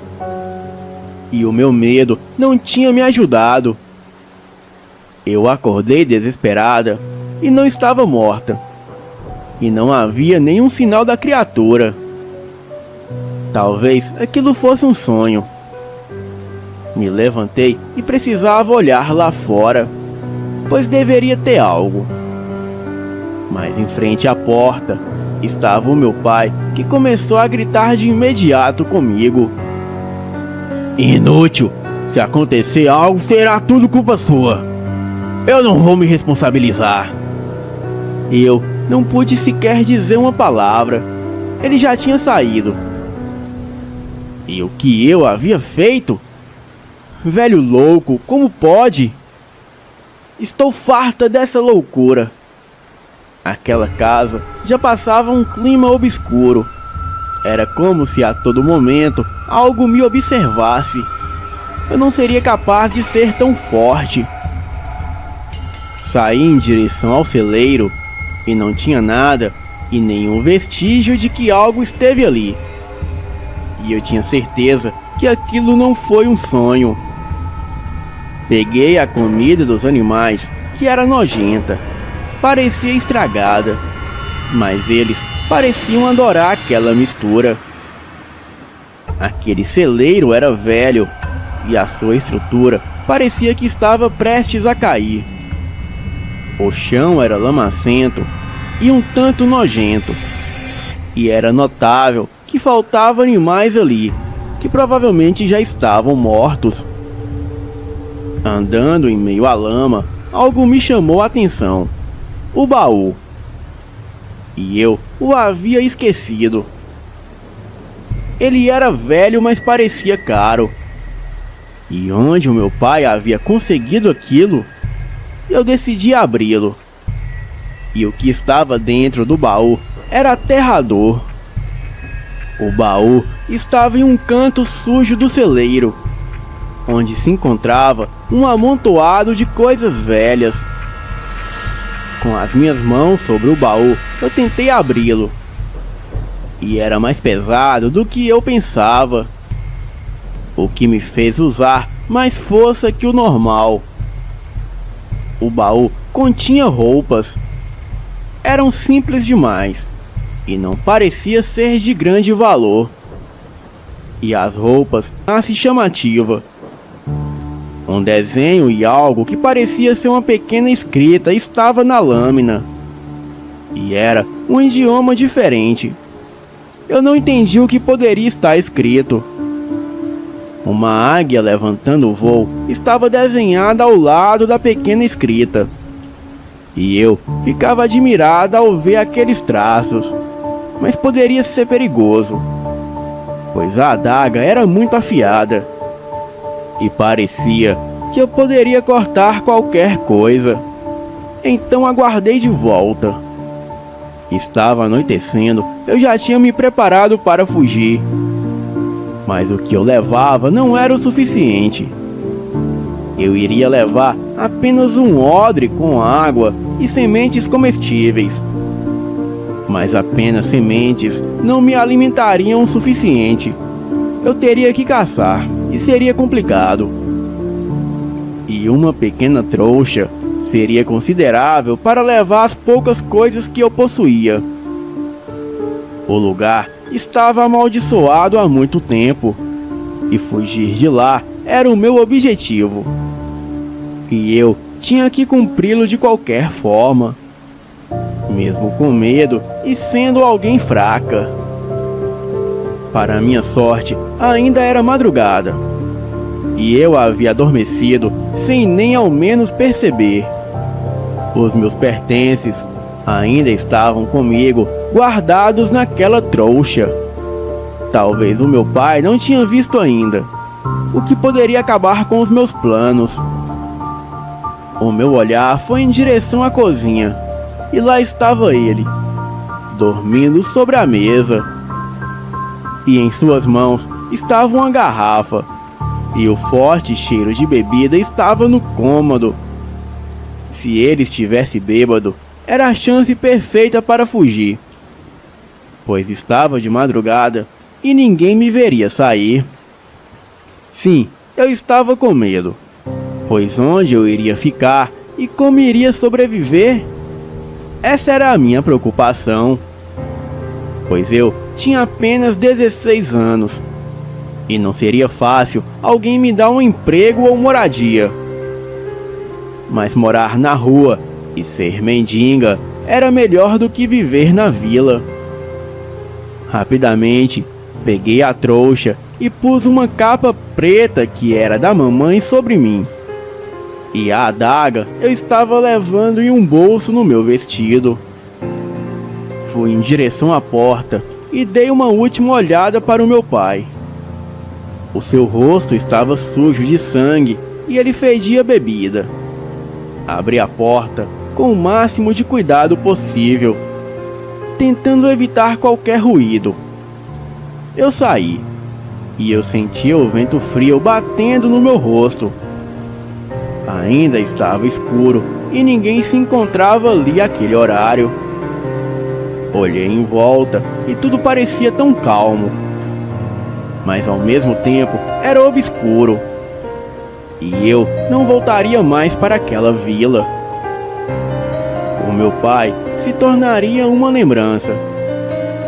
B: E o meu medo não tinha me ajudado. Eu acordei desesperada e não estava morta. E não havia nenhum sinal da criatura. Talvez aquilo fosse um sonho. Me levantei e precisava olhar lá fora, pois deveria ter algo. Mas em frente à porta estava o meu pai, que começou a gritar de imediato comigo. Inútil! Se acontecer algo, será tudo culpa sua. Eu não vou me responsabilizar. Eu não pude sequer dizer uma palavra. Ele já tinha saído. E o que eu havia feito? Velho louco, como pode? Estou farta dessa loucura. Aquela casa já passava um clima obscuro, Era como se a todo momento algo me observasse. Eu não seria capaz de ser tão forte. Saí em direção ao celeiro e não tinha nada e nenhum vestígio de que algo esteve ali. E eu tinha certeza que aquilo não foi um sonho. Peguei a comida dos animais, que era nojenta, parecia estragada, mas eles pareciam adorar aquela mistura. Aquele celeiro era velho e a sua estrutura parecia que estava prestes a cair. O chão era lamacento e um tanto nojento, e era notável que faltavam animais ali, que provavelmente já estavam mortos. Andando em meio à lama, algo me chamou a atenção: o baú. E eu o havia esquecido. Ele era velho, mas parecia caro. E onde o meu pai havia conseguido aquilo? Eu decidi abri-lo. E o que estava dentro do baú era aterrador. O baú estava em um canto sujo do celeiro, onde se encontrava um amontoado de coisas velhas. Com as minhas mãos sobre o baú, eu tentei abri-lo. E era mais pesado do que eu pensava, o que me fez usar mais força que o normal. O baú continha roupas. Eram simples demais e não parecia ser de grande valor. E as roupas nasce chamativa. Um desenho e algo que parecia ser uma pequena escrita estava na lâmina. E era um idioma diferente. Eu não entendi o que poderia estar escrito. Uma águia levantando o voo estava desenhada ao lado da pequena escrita. E eu ficava admirada ao ver aqueles traços. Mas poderia ser perigoso, pois a adaga era muito afiada. E parecia que eu poderia cortar qualquer coisa. Então aguardei de volta. Estava anoitecendo, eu já tinha me preparado para fugir. Mas o que eu levava não era o suficiente. Eu iria levar apenas um odre com água e sementes comestíveis. Mas apenas sementes não me alimentariam o suficiente. Eu teria que caçar, e seria complicado. E uma pequena trouxa seria considerável para levar as poucas coisas que eu possuía. O lugar estava amaldiçoado há muito tempo, e fugir de lá era o meu objetivo. E eu tinha que cumpri-lo de qualquer forma, mesmo com medo e sendo alguém fraca. Para minha sorte, ainda era madrugada, e eu havia adormecido sem nem ao menos perceber. Os meus pertences ainda estavam comigo, guardados naquela trouxa. Talvez o meu pai não tinha visto ainda, o que poderia acabar com os meus planos. O meu olhar foi em direção à cozinha, e lá estava ele, dormindo sobre a mesa. E em suas mãos estava uma garrafa, e o forte cheiro de bebida estava no cômodo. Se ele estivesse bêbado, era a chance perfeita para fugir, pois estava de madrugada e ninguém me veria sair. Sim, eu estava com medo, pois onde eu iria ficar e como iria sobreviver? Essa era a minha preocupação, pois eu tinha apenas 16 anos, e não seria fácil alguém me dar um emprego ou moradia. Mas morar na rua e ser mendiga era melhor do que viver na vila. Rapidamente, peguei a trouxa e pus uma capa preta que era da mamãe sobre mim. E a adaga eu estava levando em um bolso no meu vestido. Fui em direção à porta e dei uma última olhada para o meu pai. O seu rosto estava sujo de sangue e ele fedia bebida. Abri a porta com o máximo de cuidado possível, tentando evitar qualquer ruído. eu saí e eu sentia o vento frio batendo no meu rosto. Ainda estava escuro e ninguém se encontrava ali àquele horário. Olhei em volta e tudo parecia tão calmo, mas ao mesmo tempo era obscuro. E eu não voltaria mais para aquela vila. O meu pai se tornaria uma lembrança,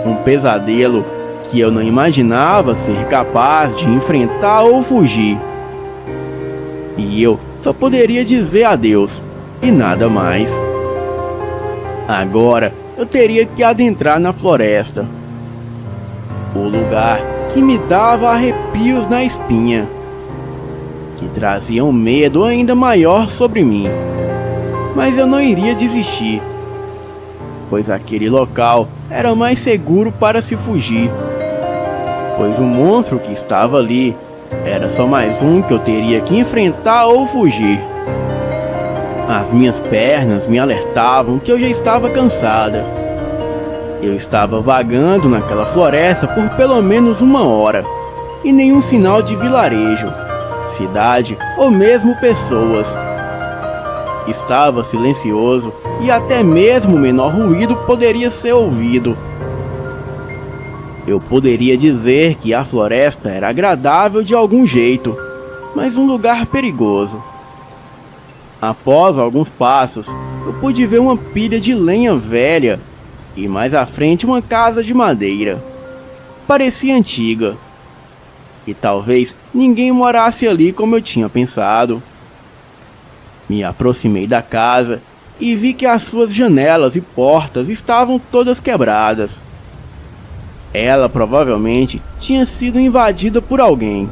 B: um pesadelo que eu não imaginava ser capaz de enfrentar ou fugir. E eu só poderia dizer adeus e nada mais. Agora eu teria que adentrar na floresta, o lugar que me dava arrepios na espinha, que trazia um medo ainda maior sobre mim. Mas eu não iria desistir, pois aquele local era mais seguro para se fugir, pois o monstro que estava ali era só mais um que eu teria que enfrentar ou fugir. As minhas pernas me alertavam que eu já estava cansada. Eu estava vagando naquela floresta por pelo menos 1 hora, e nenhum sinal de vilarejo, cidade ou mesmo pessoas. Estava silencioso e até mesmo o menor ruído poderia ser ouvido. Eu poderia dizer que a floresta era agradável de algum jeito, mas um lugar perigoso. Após alguns passos, eu pude ver uma pilha de lenha velha e mais à frente uma casa de madeira. Parecia antiga, e talvez ninguém morasse ali como eu tinha pensado. Me aproximei da casa e vi que as suas janelas e portas estavam todas quebradas. Ela provavelmente tinha sido invadida por alguém.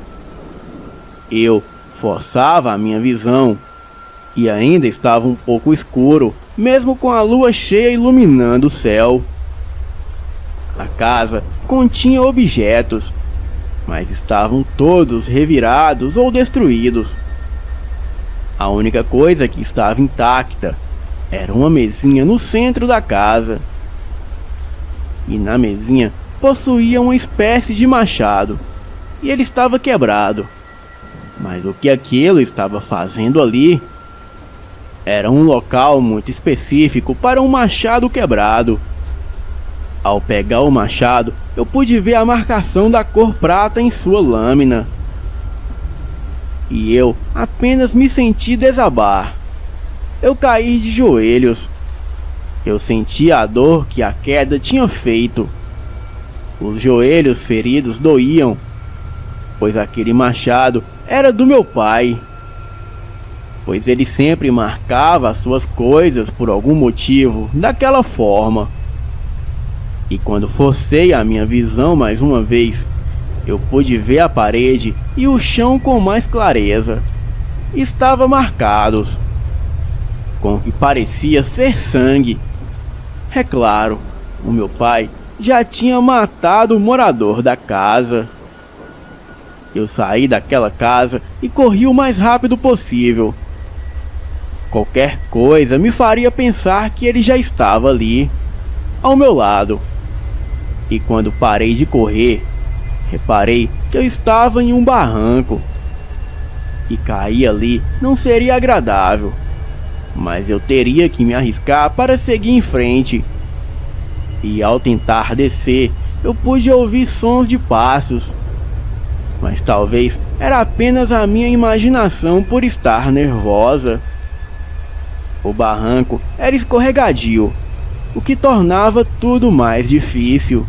B: Eu forçava a minha visão e ainda estava um pouco escuro, mesmo com a lua cheia iluminando o céu. A casa continha objetos, mas estavam todos revirados ou destruídos. A única coisa que estava intacta era uma mesinha no centro da casa. E na mesinha possuía uma espécie de machado, e ele estava quebrado. Mas o que aquilo estava fazendo ali? Era um local muito específico para um machado quebrado. Ao pegar o machado, eu pude ver a marcação da cor prata em sua lâmina. E eu apenas me senti desabar. Eu caí de joelhos. Eu senti a dor que a queda tinha feito. Os joelhos feridos doíam, pois aquele machado era do meu pai. Pois ele sempre marcava as suas coisas por algum motivo, daquela forma. E quando forcei a minha visão mais uma vez, eu pude ver a parede e o chão com mais clareza. Estavam marcados com o que parecia ser sangue. É claro, o meu pai já tinha matado o morador da casa. Eu saí daquela casa e corri o mais rápido possível. Qualquer coisa me faria pensar que ele já estava ali, ao meu lado. E quando parei de correr, reparei que eu estava em um barranco. E cair ali não seria agradável, mas eu teria que me arriscar para seguir em frente. E ao tentar descer, eu pude ouvir sons de passos. Mas talvez era apenas a minha imaginação por estar nervosa. O barranco era escorregadio, o que tornava tudo mais difícil.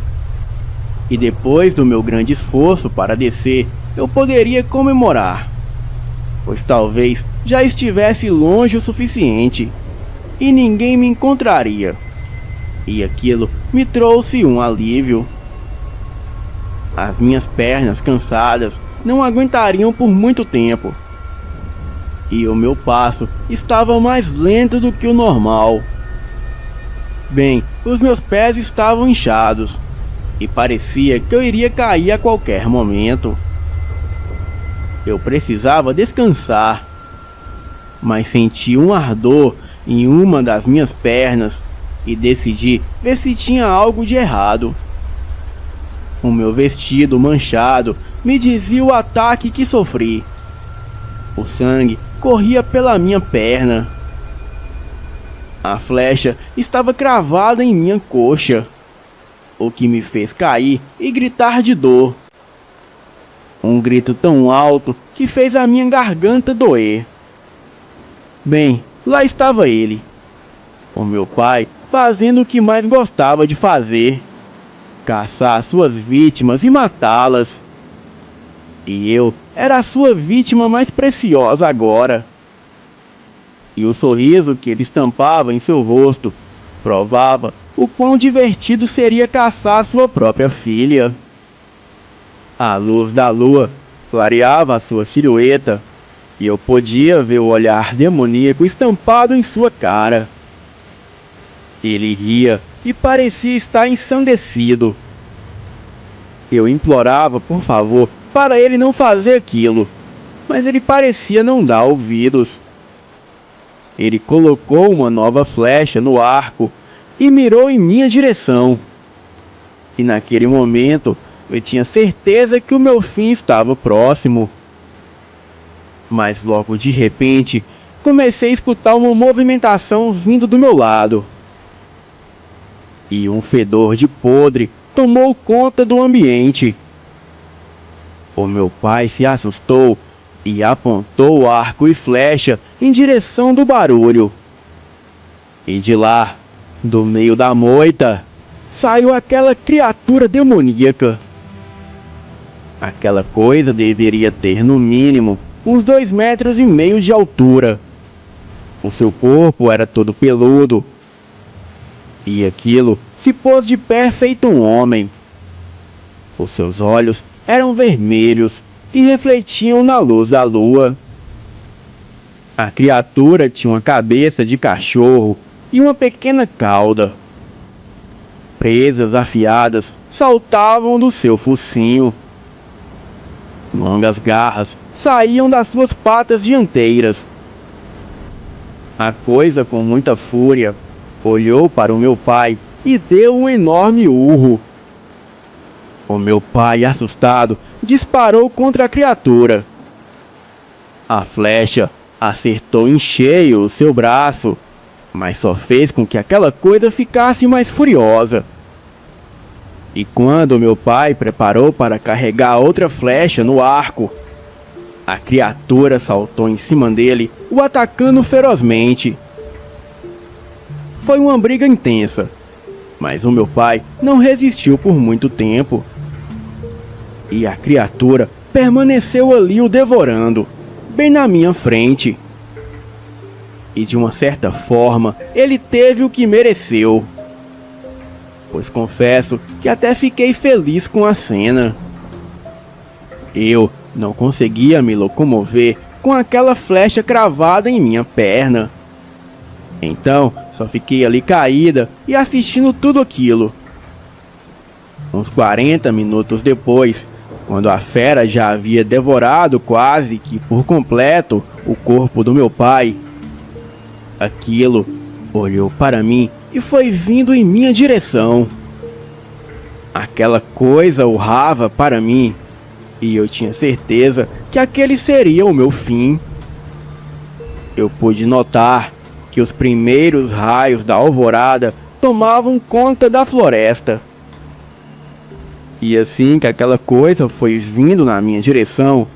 B: E depois do meu grande esforço para descer, eu poderia comemorar, pois talvez já estivesse longe o suficiente e ninguém me encontraria. E aquilo me trouxe um alívio. As minhas pernas cansadas não aguentariam por muito tempo, e o meu passo estava mais lento do que o normal. Bem, os meus pés estavam inchados e parecia que eu iria cair a qualquer momento. Eu precisava descansar, mas senti um ardor em uma das minhas pernas e decidi ver se tinha algo de errado. O meu vestido manchado me dizia o ataque que sofri. O sangue corria pela minha perna. A flecha estava cravada em minha coxa, o que me fez cair e gritar de dor. Um grito tão alto que fez a minha garganta doer. Bem, lá estava ele, o meu pai, fazendo o que mais gostava de fazer: caçar suas vítimas e matá-las. E eu era a sua vítima mais preciosa agora. E o sorriso que ele estampava em seu rosto provava o quão divertido seria caçar sua própria filha. A luz da lua clareava a sua silhueta e eu podia ver o olhar demoníaco estampado em sua cara. Ele ria e parecia estar ensandecido. Eu implorava, por favor, para ele não fazer aquilo, mas ele parecia não dar ouvidos. Ele colocou uma nova flecha no arco e mirou em minha direção. E naquele momento eu tinha certeza que o meu fim estava próximo. Mas logo de repente comecei a escutar uma movimentação vindo do meu lado. E um fedor de podre tomou conta do ambiente. O meu pai se assustou e apontou o arco e flecha em direção do barulho. E de lá, do meio da moita, saiu aquela criatura demoníaca. Aquela coisa deveria ter no mínimo uns 2,5 metros de altura. O seu corpo era todo peludo. E aquilo se pôs de pé feito um homem. Os seus olhos eram vermelhos e refletiam na luz da lua. A criatura tinha uma cabeça de cachorro e uma pequena cauda. Presas afiadas saltavam do seu focinho. Longas garras saíam das suas patas dianteiras. A coisa, com muita fúria, olhou para o meu pai e deu um enorme urro. O meu pai, assustado, disparou contra a criatura. A flecha acertou em cheio o seu braço, mas só fez com que aquela coisa ficasse mais furiosa. E quando meu pai preparou para carregar outra flecha no arco, a criatura saltou em cima dele, o atacando ferozmente. Foi uma briga intensa, mas o meu pai não resistiu por muito tempo. E a criatura permaneceu ali o devorando, bem na minha frente. E de uma certa forma, ele teve o que mereceu. Pois confesso que até fiquei feliz com a cena. Eu não conseguia me locomover com aquela flecha cravada em minha perna. Então, só fiquei ali caída e assistindo tudo aquilo. Uns 40 minutos depois, quando a fera já havia devorado quase que por completo o corpo do meu pai, aquilo olhou para mim e foi vindo em minha direção. Aquela coisa urrava para mim e eu tinha certeza que aquele seria o meu fim. Eu pude notar que os primeiros raios da alvorada tomavam conta da floresta. E assim que aquela coisa foi vindo na minha direção,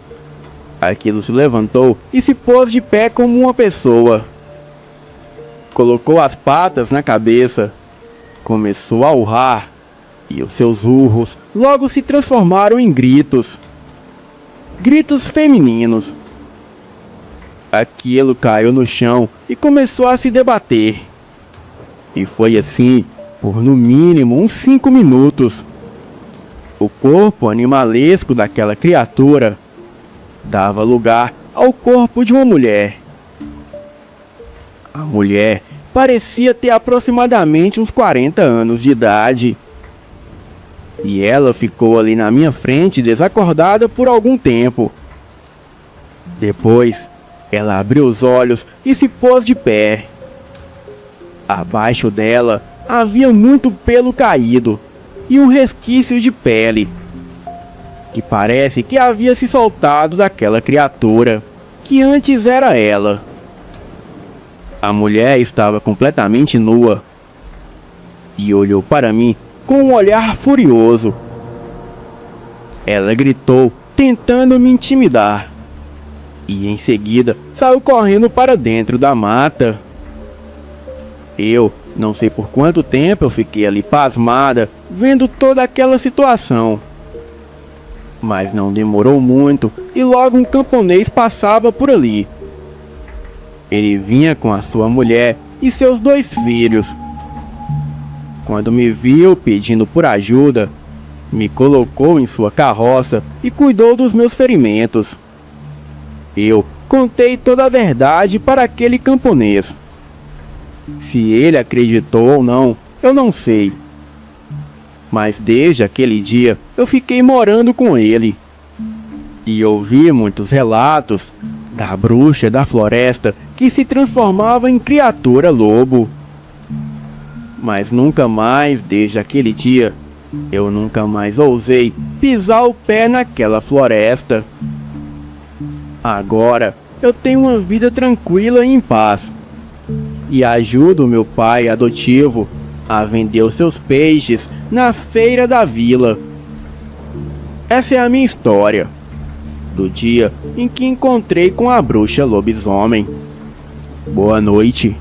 B: aquilo se levantou e se pôs de pé como uma pessoa. Colocou as patas na cabeça, começou a urrar, e os seus urros logo se transformaram em gritos. Gritos femininos. Aquilo caiu no chão e começou a se debater. E foi assim por no mínimo uns 5 minutos. O corpo animalesco daquela criatura dava lugar ao corpo de uma mulher. A mulher parecia ter aproximadamente uns 40 anos de idade. E ela ficou ali na minha frente desacordada por algum tempo. Depois, ela abriu os olhos e se pôs de pé. Abaixo dela havia muito pelo caído, e um resquício de pele, que parece que havia se soltado daquela criatura, que antes era ela. A mulher estava completamente nua e olhou para mim com um olhar furioso. Ela gritou, tentando me intimidar, e em seguida saiu correndo para dentro da mata. Eu não sei por quanto tempo eu fiquei ali pasmada, vendo toda aquela situação. Mas não demorou muito e logo um camponês passava por ali. Ele vinha com a sua mulher e seus 2 filhos. Quando me viu pedindo por ajuda, me colocou em sua carroça e cuidou dos meus ferimentos. Eu contei toda a verdade para aquele camponês. Se ele acreditou ou não, eu não sei. Mas desde aquele dia eu fiquei morando com ele. E ouvi muitos relatos da bruxa da floresta que se transformava em criatura lobo. Mas nunca mais, desde aquele dia, eu nunca mais ousei pisar o pé naquela floresta. Agora eu tenho uma vida tranquila e em paz. E ajudo meu pai adotivo a vender os seus peixes na feira da vila. Essa é a minha história, do dia em que encontrei com a bruxa lobisomem. Boa noite.